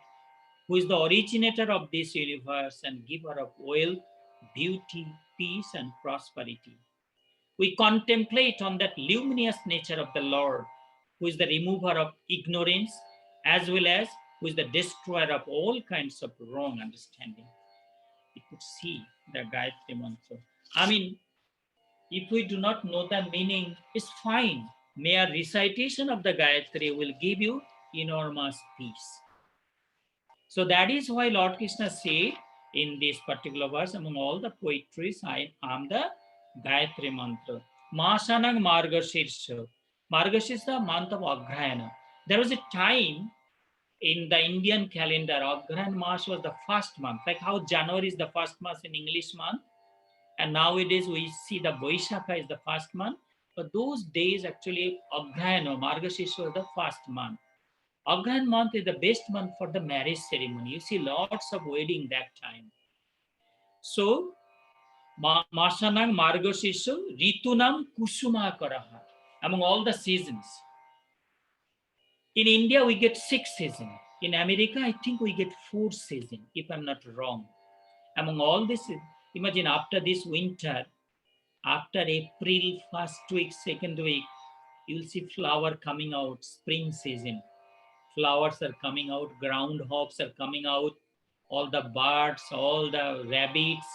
who is the originator of this universe and giver of wealth, beauty, peace, and prosperity. We contemplate on that luminous nature of the Lord, who is the remover of ignorance, as well as who is the destroyer of all kinds of wrong understanding. We could see the Gayatri Mantra. I mean, if we do not know the meaning, it's fine. Mere recitation of the Gayatri will give you enormous peace. So that is why Lord Krishna said in this particular verse, among all the poetries, I am the Gayatri Mantra. Masanang Margashirsha. Margashirsha is the month of Agrayana. There was a time in the Indian calendar, Agrayan Mas was the first month, like how January is the first month in English month. And nowadays we see the Vaishakha is the first month. But those days actually Agrayana, Margashirsha was the first month. Agrayan month is the best month for the marriage ceremony. You see lots of wedding that time. So, Masanang Margashirsha Ritunam Kusuma Karaha. Among all the seasons. In India, we get 6 seasons. In America, I think we get 4 seasons, if I'm not wrong. Among all this, imagine after this winter, after April, first week, second week, you'll see flower coming out, spring season. Flowers are coming out, groundhogs are coming out, all the birds, all the rabbits,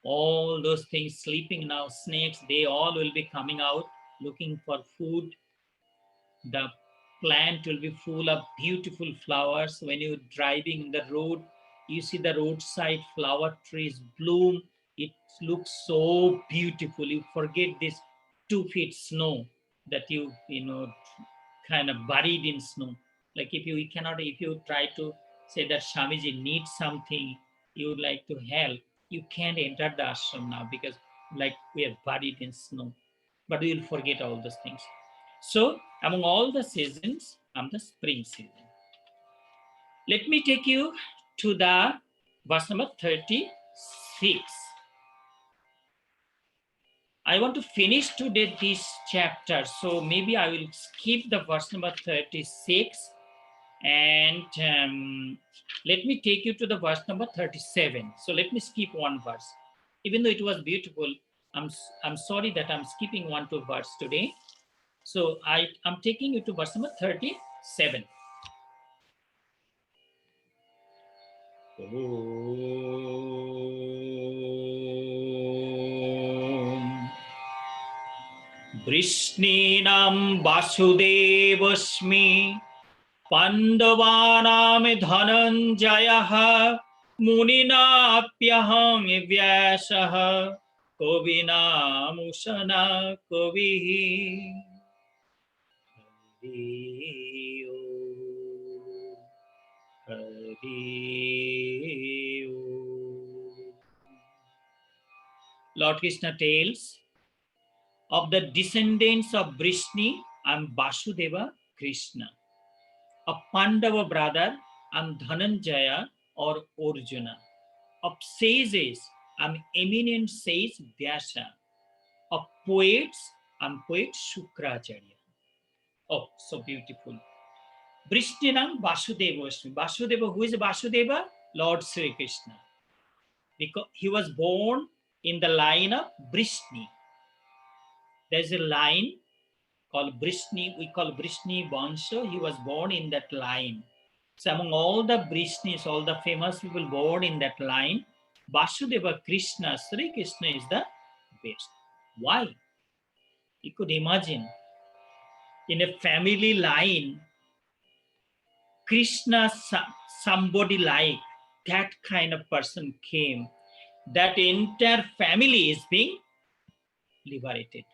all those things sleeping now, snakes, they all will be coming out looking for food. The plant will be full of beautiful flowers. When you're driving the road, you see the roadside flower trees bloom. It looks so beautiful. You forget this 2 feet snow that you kind of buried in snow. Like if you try to say that Swamiji needs something, you would like to help, you can't enter the ashram now because like we are buried in snow. But we will forget all those things. So among all the seasons, I'm the spring season. Let me take you to the verse number 36. I want to finish today this chapter, so maybe I will skip the verse number 36 and let me take you to the verse number 37. So let me skip one verse. Even though it was beautiful, I'm sorry that I'm skipping 1-2 verse today. So I'm taking you to verse number 37. Vrishninam Vasudevasmi Pandavanam Dhananjayah Muninapyaham Vyasah Kovina Musana Kovihi. Lord Krishna tells of the descendants of Vrishni and Vasudeva Krishna, of Pandava brother and Dhananjaya or Arjuna, of sages and eminent sage Vyasa, of poets and poet Shukracharya. Oh, so beautiful. Vrishninam Vasudeva. Vasudeva, who is Vasudeva? Lord Sri Krishna. Because he was born in the line of Vrishni. There's a line called Vrishni, we call Vrishni Vansha. He was born in that line. So among all the Vrishnis, all the famous people born in that line, Vasudeva Krishna, Sri Krishna is the best. Why? You could imagine in a family line, Krishna, somebody like that kind of person came. That entire family is being liberated.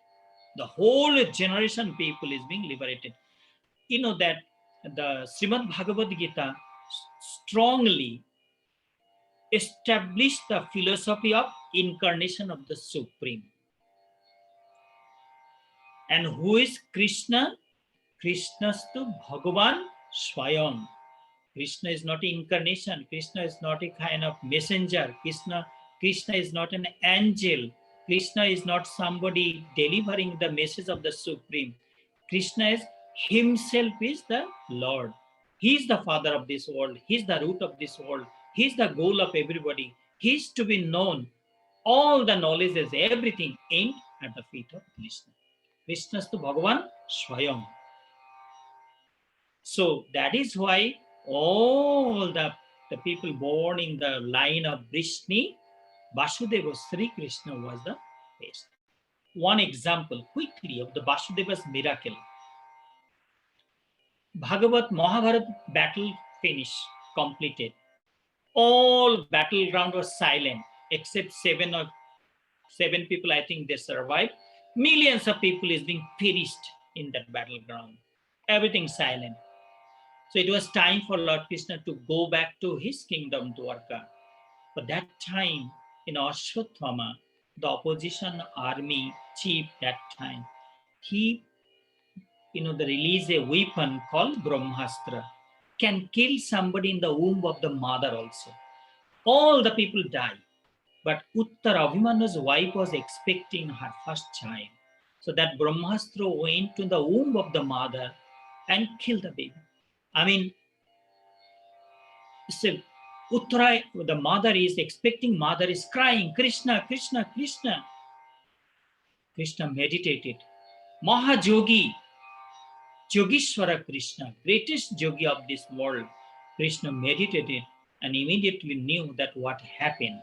The whole generation people is being liberated. You know that the Srimad Bhagavad Gita strongly established the philosophy of incarnation of the Supreme. And who is Krishna? Krishnastu Bhagavan Swayam. Krishna is not an incarnation. Krishna is not a kind of messenger. Krishna is not an angel. Krishna is not somebody delivering the message of the Supreme. Krishna is himself is the Lord. He is the father of this world. He is the root of this world. He is the goal of everybody. He is to be known. All the knowledge is everything aimed at the feet of Krishna. Krishnastu Bhagavan Swayam. So that is why all the people born in the line of Vrishni, Vasudeva Sri Krishna was the best. One example quickly of the Vasudeva's miracle. Bhagavat Mahabharat battle finished, completed. All battleground was silent except seven people, I think they survived. Millions of people is being perished in that battleground. Everything silent. So it was time for Lord Krishna to go back to his kingdom, Dwarka. But that time, in Ashwatthama, the opposition army chief that time, he, they release a weapon called Brahmastra, can kill somebody in the womb of the mother also. All the people die. But Uttara, Abhimannu's wife, was expecting her first child. So that Brahmastra went to the womb of the mother and killed the baby. I mean, so Uttara, the mother is expecting, mother is crying, Krishna, Krishna, Krishna. Krishna meditated. Mahajogi, Yogeshwara Krishna, greatest yogi of this world. Krishna meditated and immediately knew that what happened.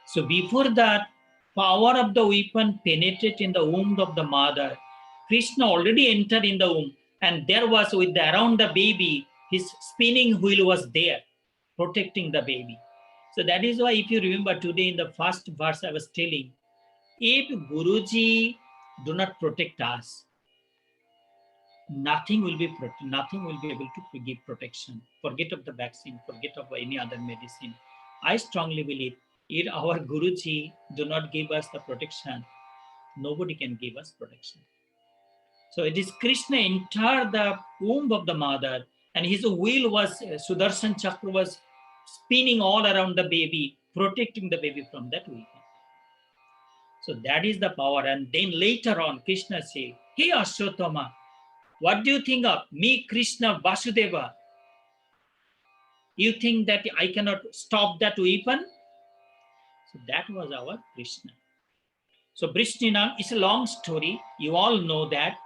So before that, power of the weapon penetrated in the womb of the mother. Krishna already entered in the womb, and there was around the baby, his spinning wheel was there, protecting the baby. So that is why, if you remember today in the first verse I was telling, if Guruji do not protect us, nothing will be able to give protection. Forget of the vaccine, forget of any other medicine. I strongly believe if our Guruji do not give us the protection, nobody can give us protection. So it is Krishna entered the womb of the mother, and his wheel was, Sudarshan Chakra was spinning all around the baby, protecting the baby from that weapon. So that is the power. And then later on, Krishna said, hey Ashwatthama, what do you think of me, Krishna, Vasudeva? You think that I cannot stop that weapon? So that was our Krishna. So Vrishninam is a long story. You all know that.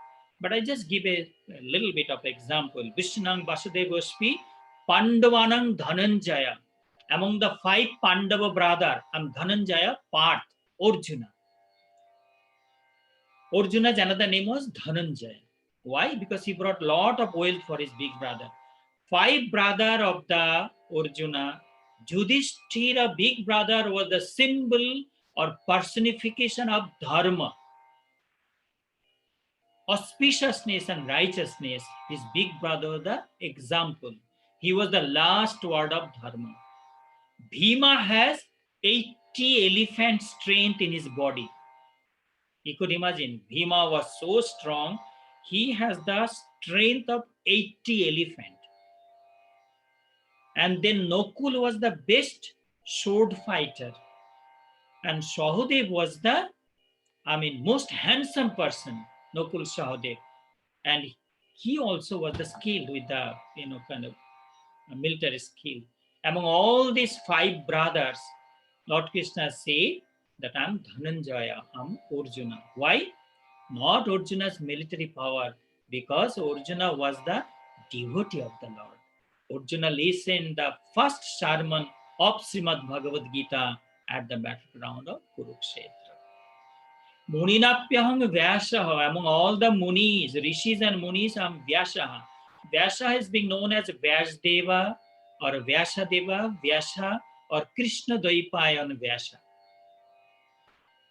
But I just give a little bit of example. Vrishninam Vasudevaspi Pandavanam Dhananjaya. Among the 5 Pandava brothers, and Dhananjaya, Parth, Arjuna. Arjuna's another name was Dhananjaya. Why? Because he brought a lot of wealth for his big brother. 5 brothers of the Arjuna, Yudhishthira, big brother, was the symbol or personification of dharma, auspiciousness and righteousness. His big brother, the example. He was the last word of dharma. Bhima has 80 elephant strength in his body. You could imagine, Bhima was so strong, he has the strength of 80 elephant. And then Nakul was the best sword fighter. And Sahadev was the, most handsome person, Nakul Sahadev. And he also was the skilled with the, kind of military skill. Among all these 5 brothers, Lord Krishna said that I'm Dhananjaya, I'm Arjuna. Why? Not Arjuna's military power, because Arjuna was the devotee of the Lord. Arjuna listened the first sermon of Srimad Bhagavad Gita at the battleground of Kurukshetra. Muninapyaham Vyasaha. Among all the munis, rishis and munis, I'm Vyasaha. Vyasa is being known as Vyasdeva or Vyasadeva, Vyasa or Krishna Dvaipayan Vyasa.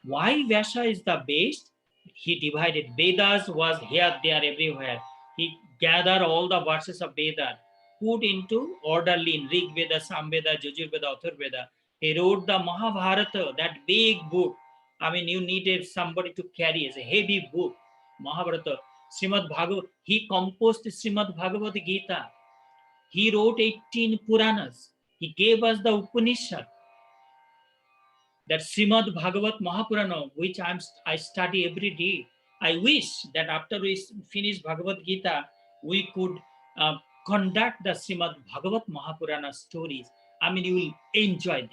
Why Vyasa is the best? He divided. Vedas was here, there, everywhere. He gathered all the verses of Veda, put into orderly in Rig Veda, Samveda, Yajurveda, Atharvaveda. He wrote the Mahabharata, that big book. You needed somebody to carry as a heavy book. Mahabharata, Srimad Bhagavad. He composed Srimad Bhagavad Gita. He wrote 18 Puranas. He gave us the Upanishad. That Srimad Bhagavat Mahapurana, which I study every day. I wish that after we finish Bhagavad Gita, we could conduct the Srimad Bhagavat Mahapurana stories. I mean, you will enjoy that.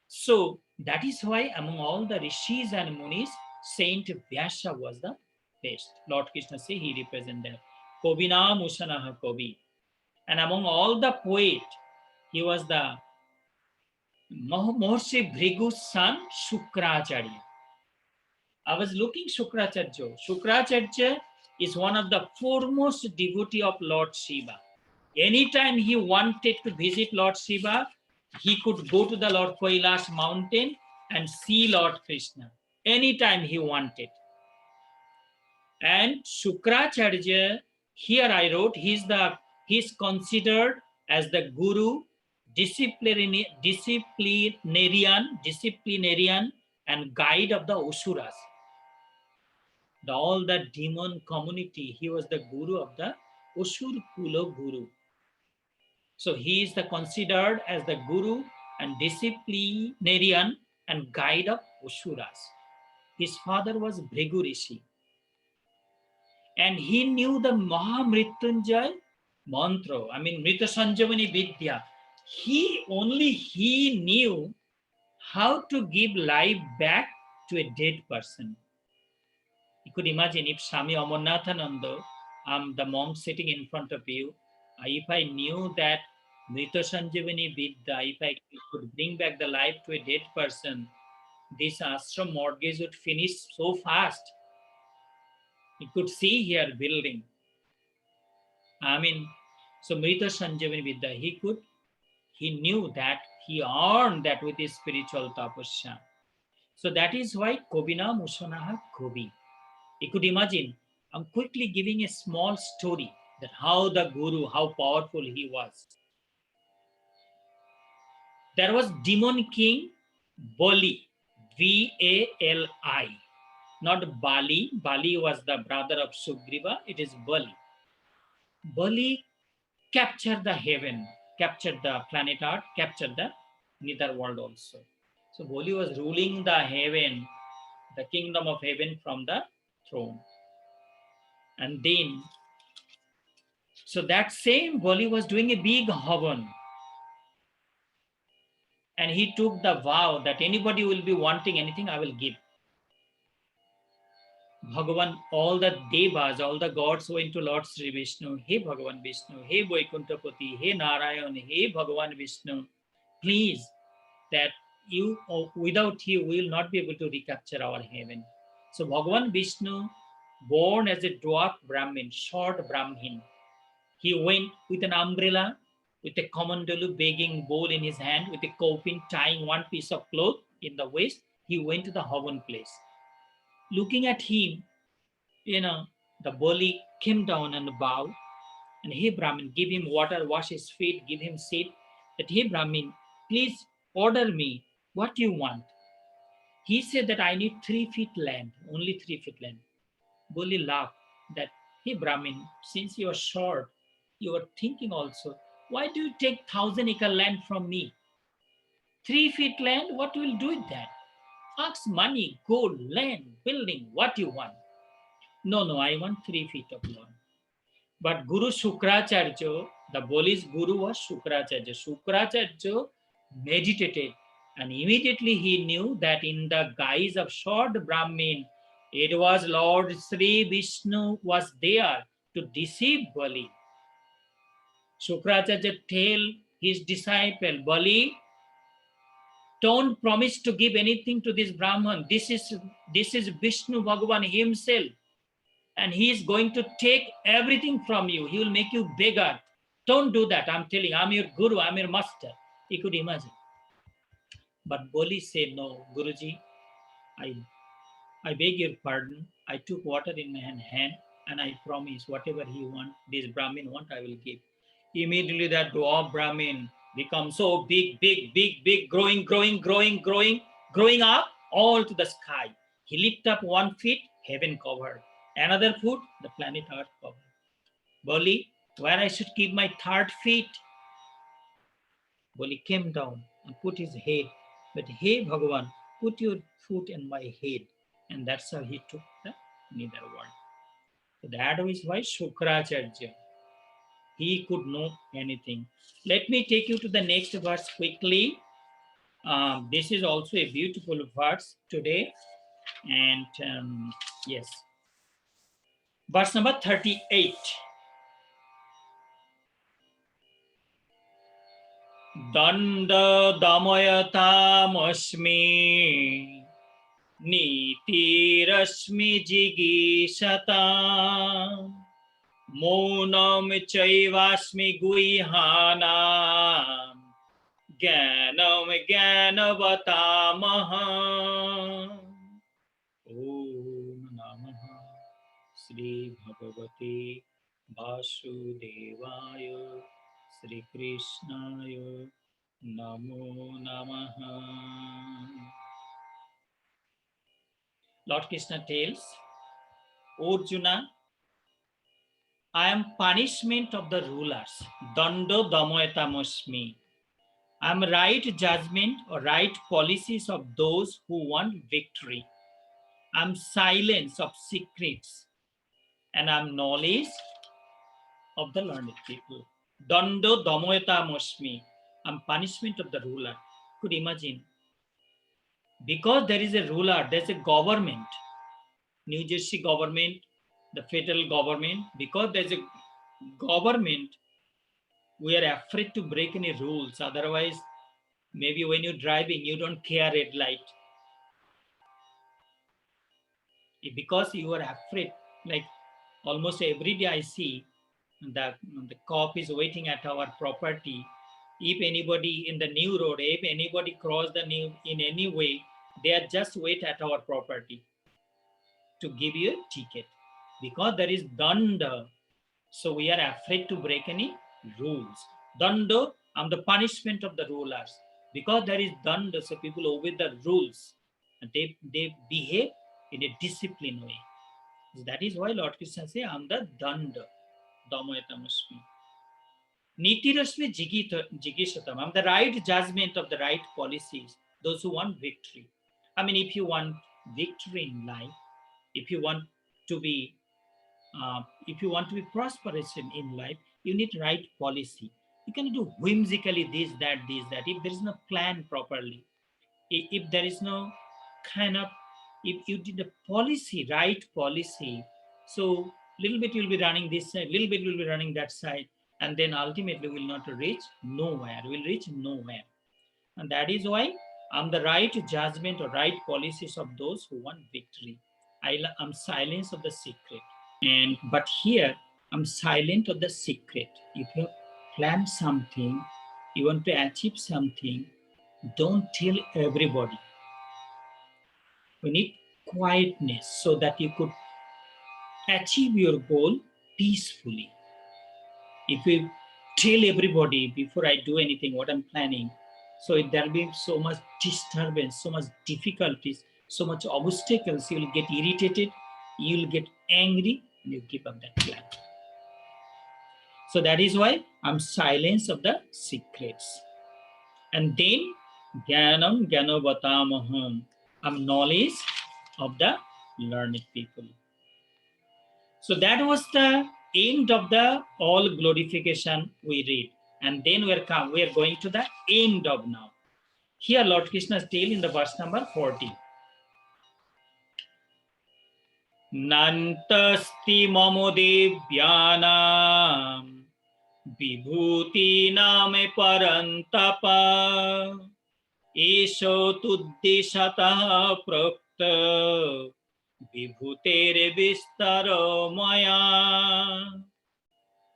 So that is why among all the rishis and munis, Saint Vyasa was the best. Lord Krishna say he represented Kobina Musanaha Kobi. And among all the poet, he was the Mahorshi Bhrigu's son, Shukracharya. I was looking Shukracharya. Shukracharya is one of the foremost devotee of Lord Shiva. Anytime he wanted to visit Lord Shiva, he could go to the Lord Kailash mountain and see Lord Krishna. Anytime he wanted. And Shukracharya, here I wrote, he's considered as the guru, disciplinarian, and guide of the Asuras. All the demon community, he was the guru of the Asur Kula Guru. So he is considered as the guru and disciplinarian and guide of Asuras. His father was Bhrigu Rishi. And he knew the Mahamrityunjay mantra, I mean Mrita Sanjavani Vidya. He knew how to give life back to a dead person. You could imagine if Swami Amarnathananda, the monk sitting in front of you, if I knew that Mrita Sanjavani Vidya, if I could bring back the life to a dead person, this ashram mortgage would finish so fast. You could see here building. I mean, so Mrita Sanjavani Vidya, he knew that, he earned that with his spiritual tapasya. So that is why Kobina Musanaha Kobi. You could imagine, I'm quickly giving a small story that how the guru, how powerful he was. There was demon king Bali, Vali, not Bali. Bali was the brother of Sugriva. It is Bali. Bali captured the heaven, captured the planet Earth, captured the nether world also. So Bali was ruling the heaven, the kingdom of heaven from the throne. And then, so that same Bali was doing a big havan. And he took the vow that anybody will be wanting anything, I will give. Bhagavan, all the devas, all the gods went to Lord Sri Vishnu. Hey Bhagavan Vishnu, hey Vaikuntapati, hey Narayan, hey Bhagavan Vishnu, please, that you, without you, we will not be able to recapture our heaven. So Bhagavan Vishnu, born as a dwarf Brahmin, short Brahmin, he went with an umbrella, with a kamandalu begging bowl in his hand, with a coffin tying one piece of cloth in the waist. He went to the havan place. Looking at him, the Bali came down and bowed. And hey Brahmin, give him water, wash his feet, give him seat. That hey Brahmin, please order me what you want. He said that I need 3 feet land, only 3 feet land. Bali laughed that, hey Brahmin, since you are short, you are thinking also, why do you take 1,000 acre land from me? 3 feet land, what will do with that? Ask money, gold, land, building, what you want. No, I want 3 feet of land. But Guru Shukracharya, the Bali's guru was Shukracharya. Shukracharya meditated, and immediately he knew that in the guise of short Brahmin, it was Lord Sri Vishnu was there to deceive Bali. Shukracharya tell his disciple, Bali, don't promise to give anything to this Brahman. This is Vishnu Bhagavan himself. And he is going to take everything from you. He will make you beggar. Don't do that. I'm telling you, I'm your guru, I'm your master. He could imagine. But Bali said, no, Guruji, I beg your pardon. I took water in my hand and I promise whatever he want, this Brahmin want, I will give. Immediately that dwarf Brahmin becomes so big, growing up all to the sky. He lifted up 1 foot heaven covered. Another foot, the planet Earth covered. Bali, where I should keep my third feet. Bali came down and put his head. But hey, Bhagavan, put your foot in my head. And that's how he took the nether world. So that is why Shukracharya, he could know anything. Let me take you to the next verse quickly. This is also a beautiful verse today. And yes, verse number 38. Danda damayatamasmi Nitirasmi jigishata Monam chaivasmi guihana Jnanam jnanavatamaha Om Namaha Shri Bhagavate Vasudevaya Shri Krishnaya Namo Namaha. Lord Krishna tells, O Arjuna, I am punishment of the rulers. Dando damoyatamasmi. I am right judgment or right policies of those who want victory. I am silence of secrets. And I am knowledge of the learned people. Dando damoyatamasmi. I am punishment of the ruler. Could imagine. Because there is a ruler, there is a government. New Jersey government, the federal government, because there's a government, we are afraid to break any rules. Otherwise, maybe when you're driving, you don't care red light. Because you are afraid, like almost every day I see that the cop is waiting at our property. If anybody in the new road, if anybody cross the new in any way, they are just wait at our property to give you a ticket. Because there is danda. So we are afraid to break any rules. Danda, the punishment of the rulers. Because there is danda, so people obey the rules. And they behave in a disciplined way. So that is why Lord Krishna says, I am the danda. Damayatamasmi. Nitirasmi jigishatam. I am the right judgment of the right policies. Those who want victory. I mean, if you want victory in life, if you want to be prosperous in life, you need right policy. You cannot do whimsically this, that. If there is no plan properly, if there is no kind of, if you did a policy, right policy, so little bit you'll be running this side, little bit will be running that side, and then ultimately will not reach nowhere, will reach nowhere. And that is why I'm the right judgment or right policies of those who want victory. I'm silence of the secret. And but here I'm silent of the secret. If you have planned something, you want to achieve something, don't tell everybody. We need quietness so that you could achieve your goal peacefully. If you tell everybody before I do anything what I'm planning, so there'll be so much disturbance, so much difficulties, so much obstacles, you'll get irritated, you'll get angry, and you give up that plan. So that is why I'm silence of the secrets. And then Jnanam Jnanavatamaham. I'm knowledge of the learned people. So that was the end of the all glorification we read. And then we are going to the end of now. Here Lord Krishna is telling in the verse number 40. Nantasti mamodevyanam Vibhuti name parantapa Esho tuddishata prakta Vibhutere vistaro maya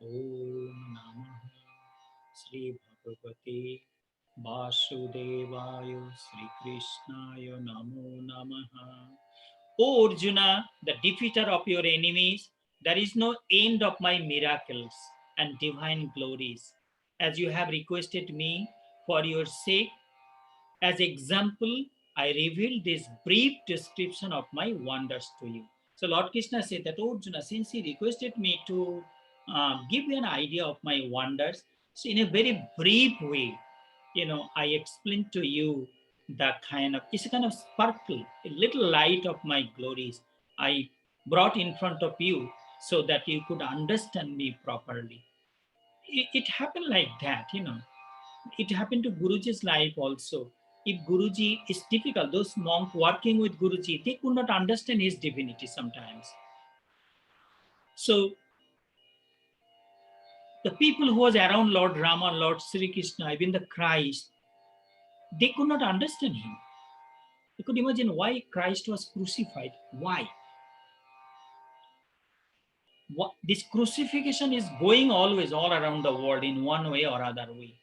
Om Namah Shri Bhagavate Vasudevaya Shri Krishnaya Namo Namaha. O Arjuna, the defeater of your enemies, there is no end of my miracles and divine glories. As you have requested me for your sake, as example, I reveal this brief description of my wonders to you. So Lord Krishna said that, oh Arjuna, since he requested me to give you an idea of my wonders, so in a very brief way, I explained to you it's a kind of sparkle, a little light of my glories I brought in front of you so that you could understand me properly. It happened like that. It happened to Guruji's life also. If Guruji is difficult, those monks working with Guruji, they could not understand his divinity sometimes. So the people who was around Lord Rama, Lord Sri Krishna, even the Christ, they could not understand him. You could imagine why Christ was crucified. Why? This crucifixion is going always all around the world in one way or other way.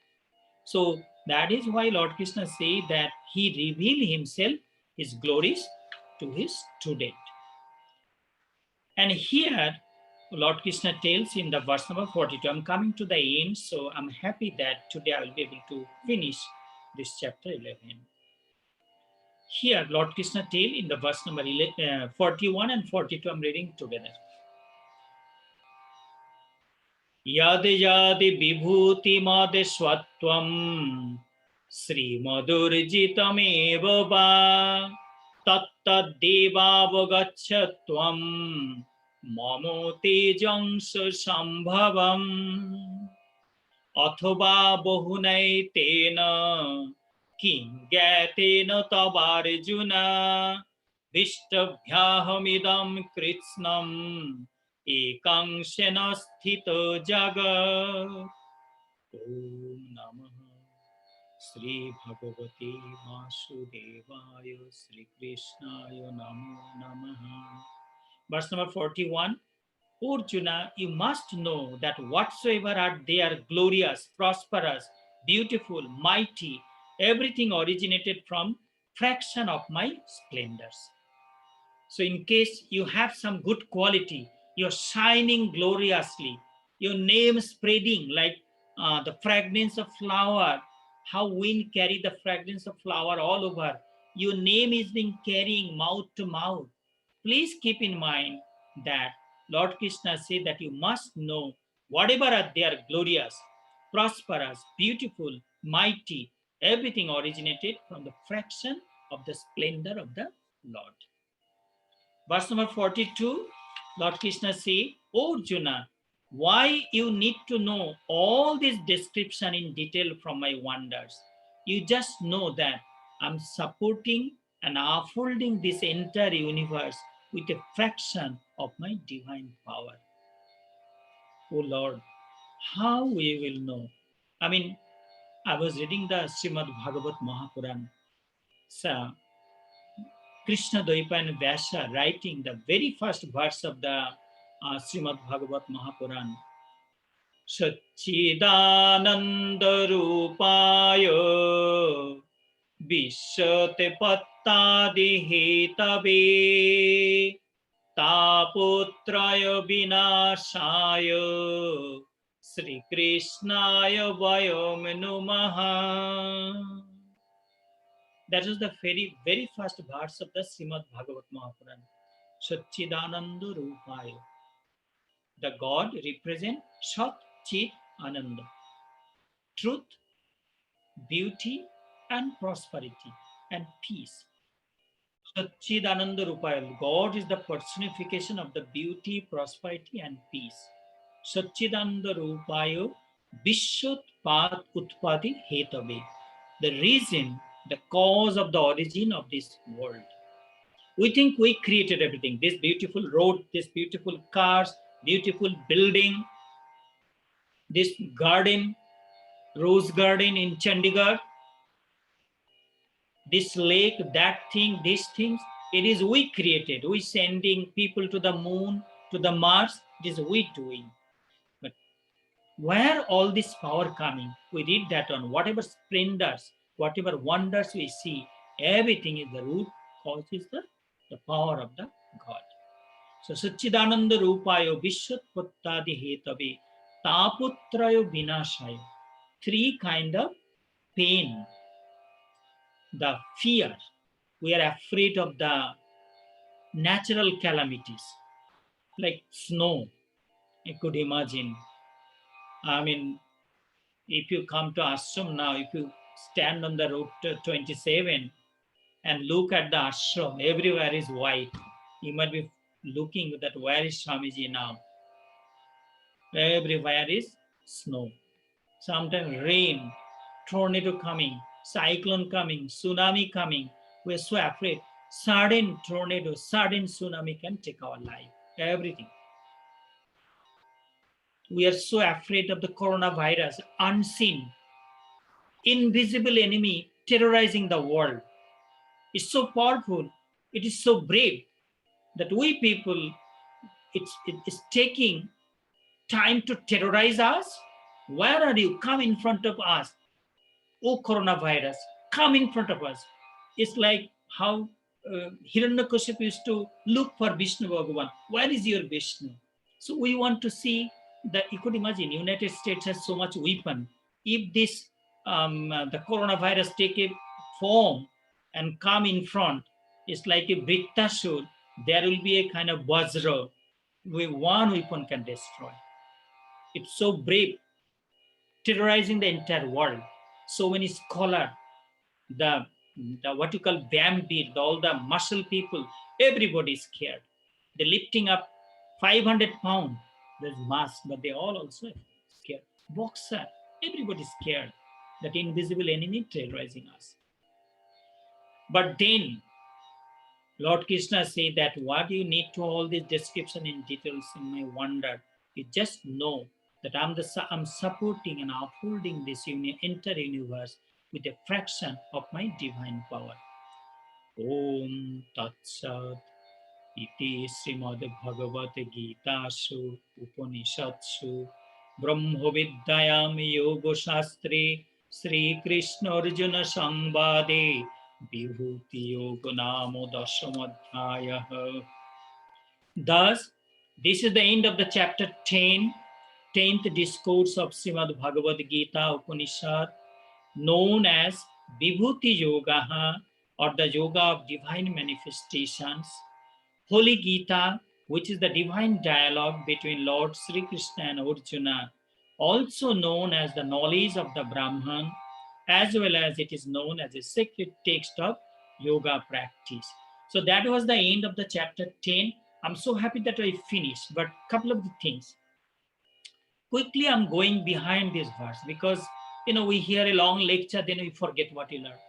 So that is why Lord Krishna said that he revealed himself, his glories, to his student. And here, Lord Krishna tells in the verse number 42, I'm coming to the end, so I'm happy that today I will be able to finish this chapter 11. Here, Lord Krishna tells in the verse number 41 and 42, I'm reading together. Yad yadi vibhuti mad swatvam Sri madurjitamev va tattad devavagachatvam mamo tejangsha sambhavam athoba bahunaitena kim gyatena tavarjuna vishtabhyahamidam kritsnam ekanshena sthito jagat. Om Namah Sri Bhagavate Vasudevaya Sri Krishnaya Namo Namaha. Verse number 41. Arjuna, you must know that whatsoever are they are glorious, prosperous, beautiful, mighty, everything originated from fraction of my splendors. So in case you have some good quality, you're shining gloriously, your name spreading like the fragrance of flower, how wind carry the fragrance of flower all over. Your name is being carrying mouth to mouth. Please keep in mind that Lord Krishna said that you must know whatever are they are glorious, prosperous, beautiful, mighty, everything originated from the fraction of the splendor of the Lord. Verse number 42, Lord Krishna say, "O Arjuna, why you need to know all this description in detail from my wonders? You just know that I'm supporting and unfolding this entire universe with a fraction of my divine power." Oh Lord, how we will know? I mean, I was reading the Srimad Bhagavat Mahapuran. So, Krishna Dvaipayan Vyasa writing the very first verse of the Srimad Bhagavat Mahapuran. Satchidananda Rupaya Vishate Pattadi Hetave Taputraya Vinashaya Sri Krishnaya Vayam Numaha. That is the very first verse of the Srimad Bhagavat Mahapuran. Satchidananda Rupaya. The God represents Sat Chit Ananda. Truth, beauty, and prosperity, and peace. Satchidananda Rupaya. God is the personification of the beauty, prosperity, and peace. Satchidananda Rupaya Vishwatpat Utpati Hetave. The reason, the cause of the origin of this world. We think we created everything. This beautiful road, this beautiful cars, beautiful building, this garden, rose garden in Chandigarh, this lake, that thing, these things. It is we created. We sending people to the moon, to the Mars. It is we doing. But where all this power coming? We read that on whatever splendors, whatever wonders we see, everything is the root cause is the power of the God. So Satchidananda Rupayo Vishwatpattadi Hetave Taputrayo Vinashayo. Three kind of pain. The fear. We are afraid of the natural calamities like snow. You could imagine. I mean, if you come to ashram now, if you stand on the route 27 and look at the ashram, everywhere is white. You might be looking that where is Swamiji now? Everywhere is snow. Sometimes rain, tornado coming, cyclone coming, tsunami coming. We're so afraid. Sudden tornado, sudden tsunami can take our life. Everything. We are so afraid of the coronavirus, unseen, invisible enemy terrorizing the world. It's so powerful. It is so brave that we people, it's taking time to terrorize us. Where are you? Come in front of us. Oh, coronavirus, come in front of us. It's like how Hiranyakashipu used to look for Vishnu Bhagavan. Where is your Vishnu? So we want to see that. You could imagine United States has so much weapon. If this the coronavirus take a form and come in front, it's like a Brittasur. There will be a kind of Vajra where one weapon can destroy. It's so brave, terrorizing the entire world. So many scholars, the what you call Bambi, all the muscle people, everybody is scared. They're lifting up 500 pounds. There's mass, but they all also scared. Boxer, everybody scared that invisible enemy terrorizing us. But then Lord Krishna said that what do you need to all this description in details in my wonder? You just know that I'm supporting and upholding this entire universe with a fraction of my divine power. Om Tat Sat Iti Srimad Bhagavad Gita Upanishadsu Brahma Vidyayam Yoga Shastre Sri Krishna Arjuna Sambade Vibhuti Yoga Namo Dashamadhyaya. Thus, this is the end of the chapter 10, 10th discourse of Srimad Bhagavad Gita Upanishad, known as Vibhuti Yoga or the Yoga of Divine Manifestations. Holy Gita, which is the divine dialogue between Lord Sri Krishna and Arjuna, also known as the knowledge of the Brahman, as well as it is known as a sacred text of yoga practice. So that was the end of the chapter 10. I'm so happy that I finished, but a couple of the things. Quickly, I'm going behind this verse because, we hear a long lecture, then we forget what you learned.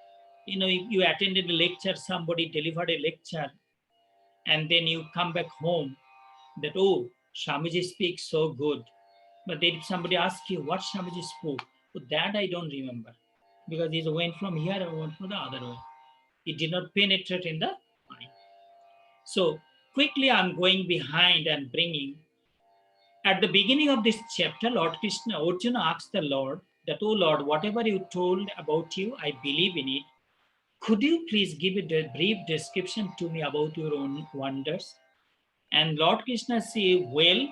You attended a lecture, somebody delivered a lecture, and then you come back home that, oh, Swamiji speaks so good. But then if somebody asks you what Swamiji spoke, that I don't remember because he went from here and went from the other way. It did not penetrate in the mind. So quickly I'm going behind and bringing. At the beginning of this chapter, Lord Krishna, Arjuna asked the Lord that, oh Lord, whatever you told about you, I believe in it. Could you please give a brief description to me about your own wonders? And Lord Krishna said, well,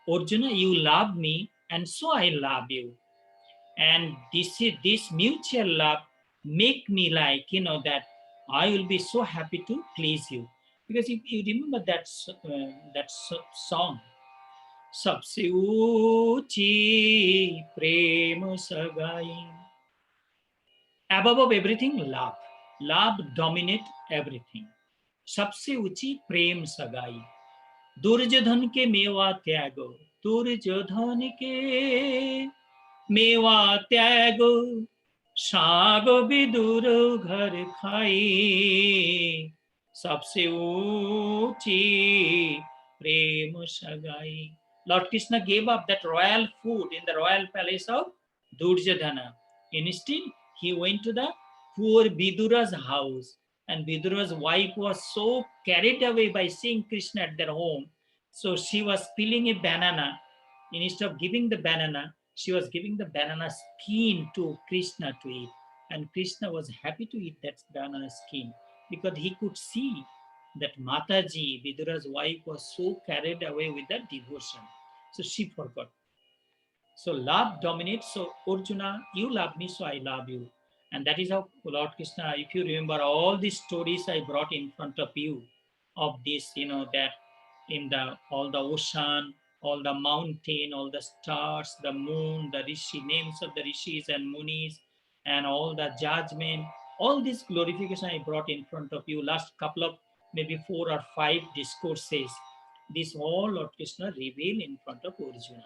Arjuna, you love me, and so I love you. And this mutual love make me like, that I will be so happy to please you. Because if you remember that song, Sabse Uchi Prema Sagai. Above everything, love. Love dominates everything. Sabse Uchi Prem Sagai. Duryodhan के मेवा त्यागो, दुर्योधन के मेवा त्यागो, साग विदुर घर खाई, सबसे ऊंची प्रेम सगाई. Lord Krishna gave up that royal food in the royal palace of Duryodhana. Instead, he went to the poor Vidura's house. And Vidura's wife was so carried away by seeing Krishna at their home. So she was peeling a banana. Instead of giving the banana, she was giving the banana skin to Krishna to eat. And Krishna was happy to eat that banana skin because he could see that Mataji, Vidura's wife, was so carried away with that devotion. So she forgot. So love dominates. So Arjuna, you love me, so I love you. And that is how Lord Krishna, if you remember all these stories I brought in front of you, of this, that in the all the ocean, all the mountain, all the stars, the moon, the rishi, names of the rishis and munis, and all the judgment, all this glorification I brought in front of you last couple of maybe 4 or 5 discourses. This all Lord Krishna revealed in front of Arjuna.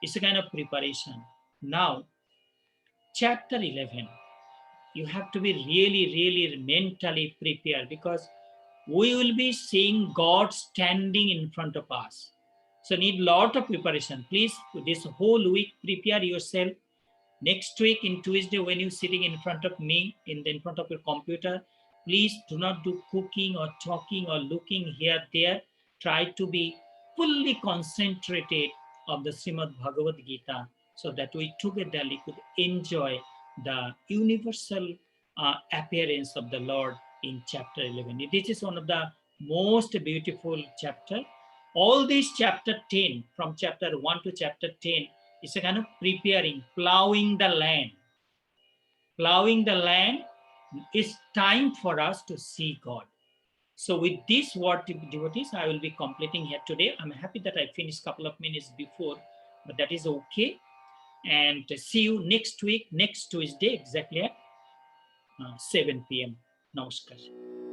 It's a kind of preparation. Now, chapter 11, you have to be really, really mentally prepared, because we will be seeing God standing in front of us. So need lot of preparation. Please, this whole week, prepare yourself. Next week, in Tuesday, when you're sitting in front of me, in front of your computer, please do not do cooking or talking or looking here, there. Try to be fully concentrated of the Srimad Bhagavad Gita, so that we together could enjoy the universal appearance of the Lord in chapter 11. This is one of the most beautiful chapter. All these chapter 10, from chapter 1 to chapter 10, is a kind of preparing, plowing the land. Plowing the land is time for us to see God. So with this word, devotees, I will be completing here today. I'm happy that I finished a couple of minutes before, but that is okay. And see you next week, next Tuesday, exactly at 7 p.m. Namaskar.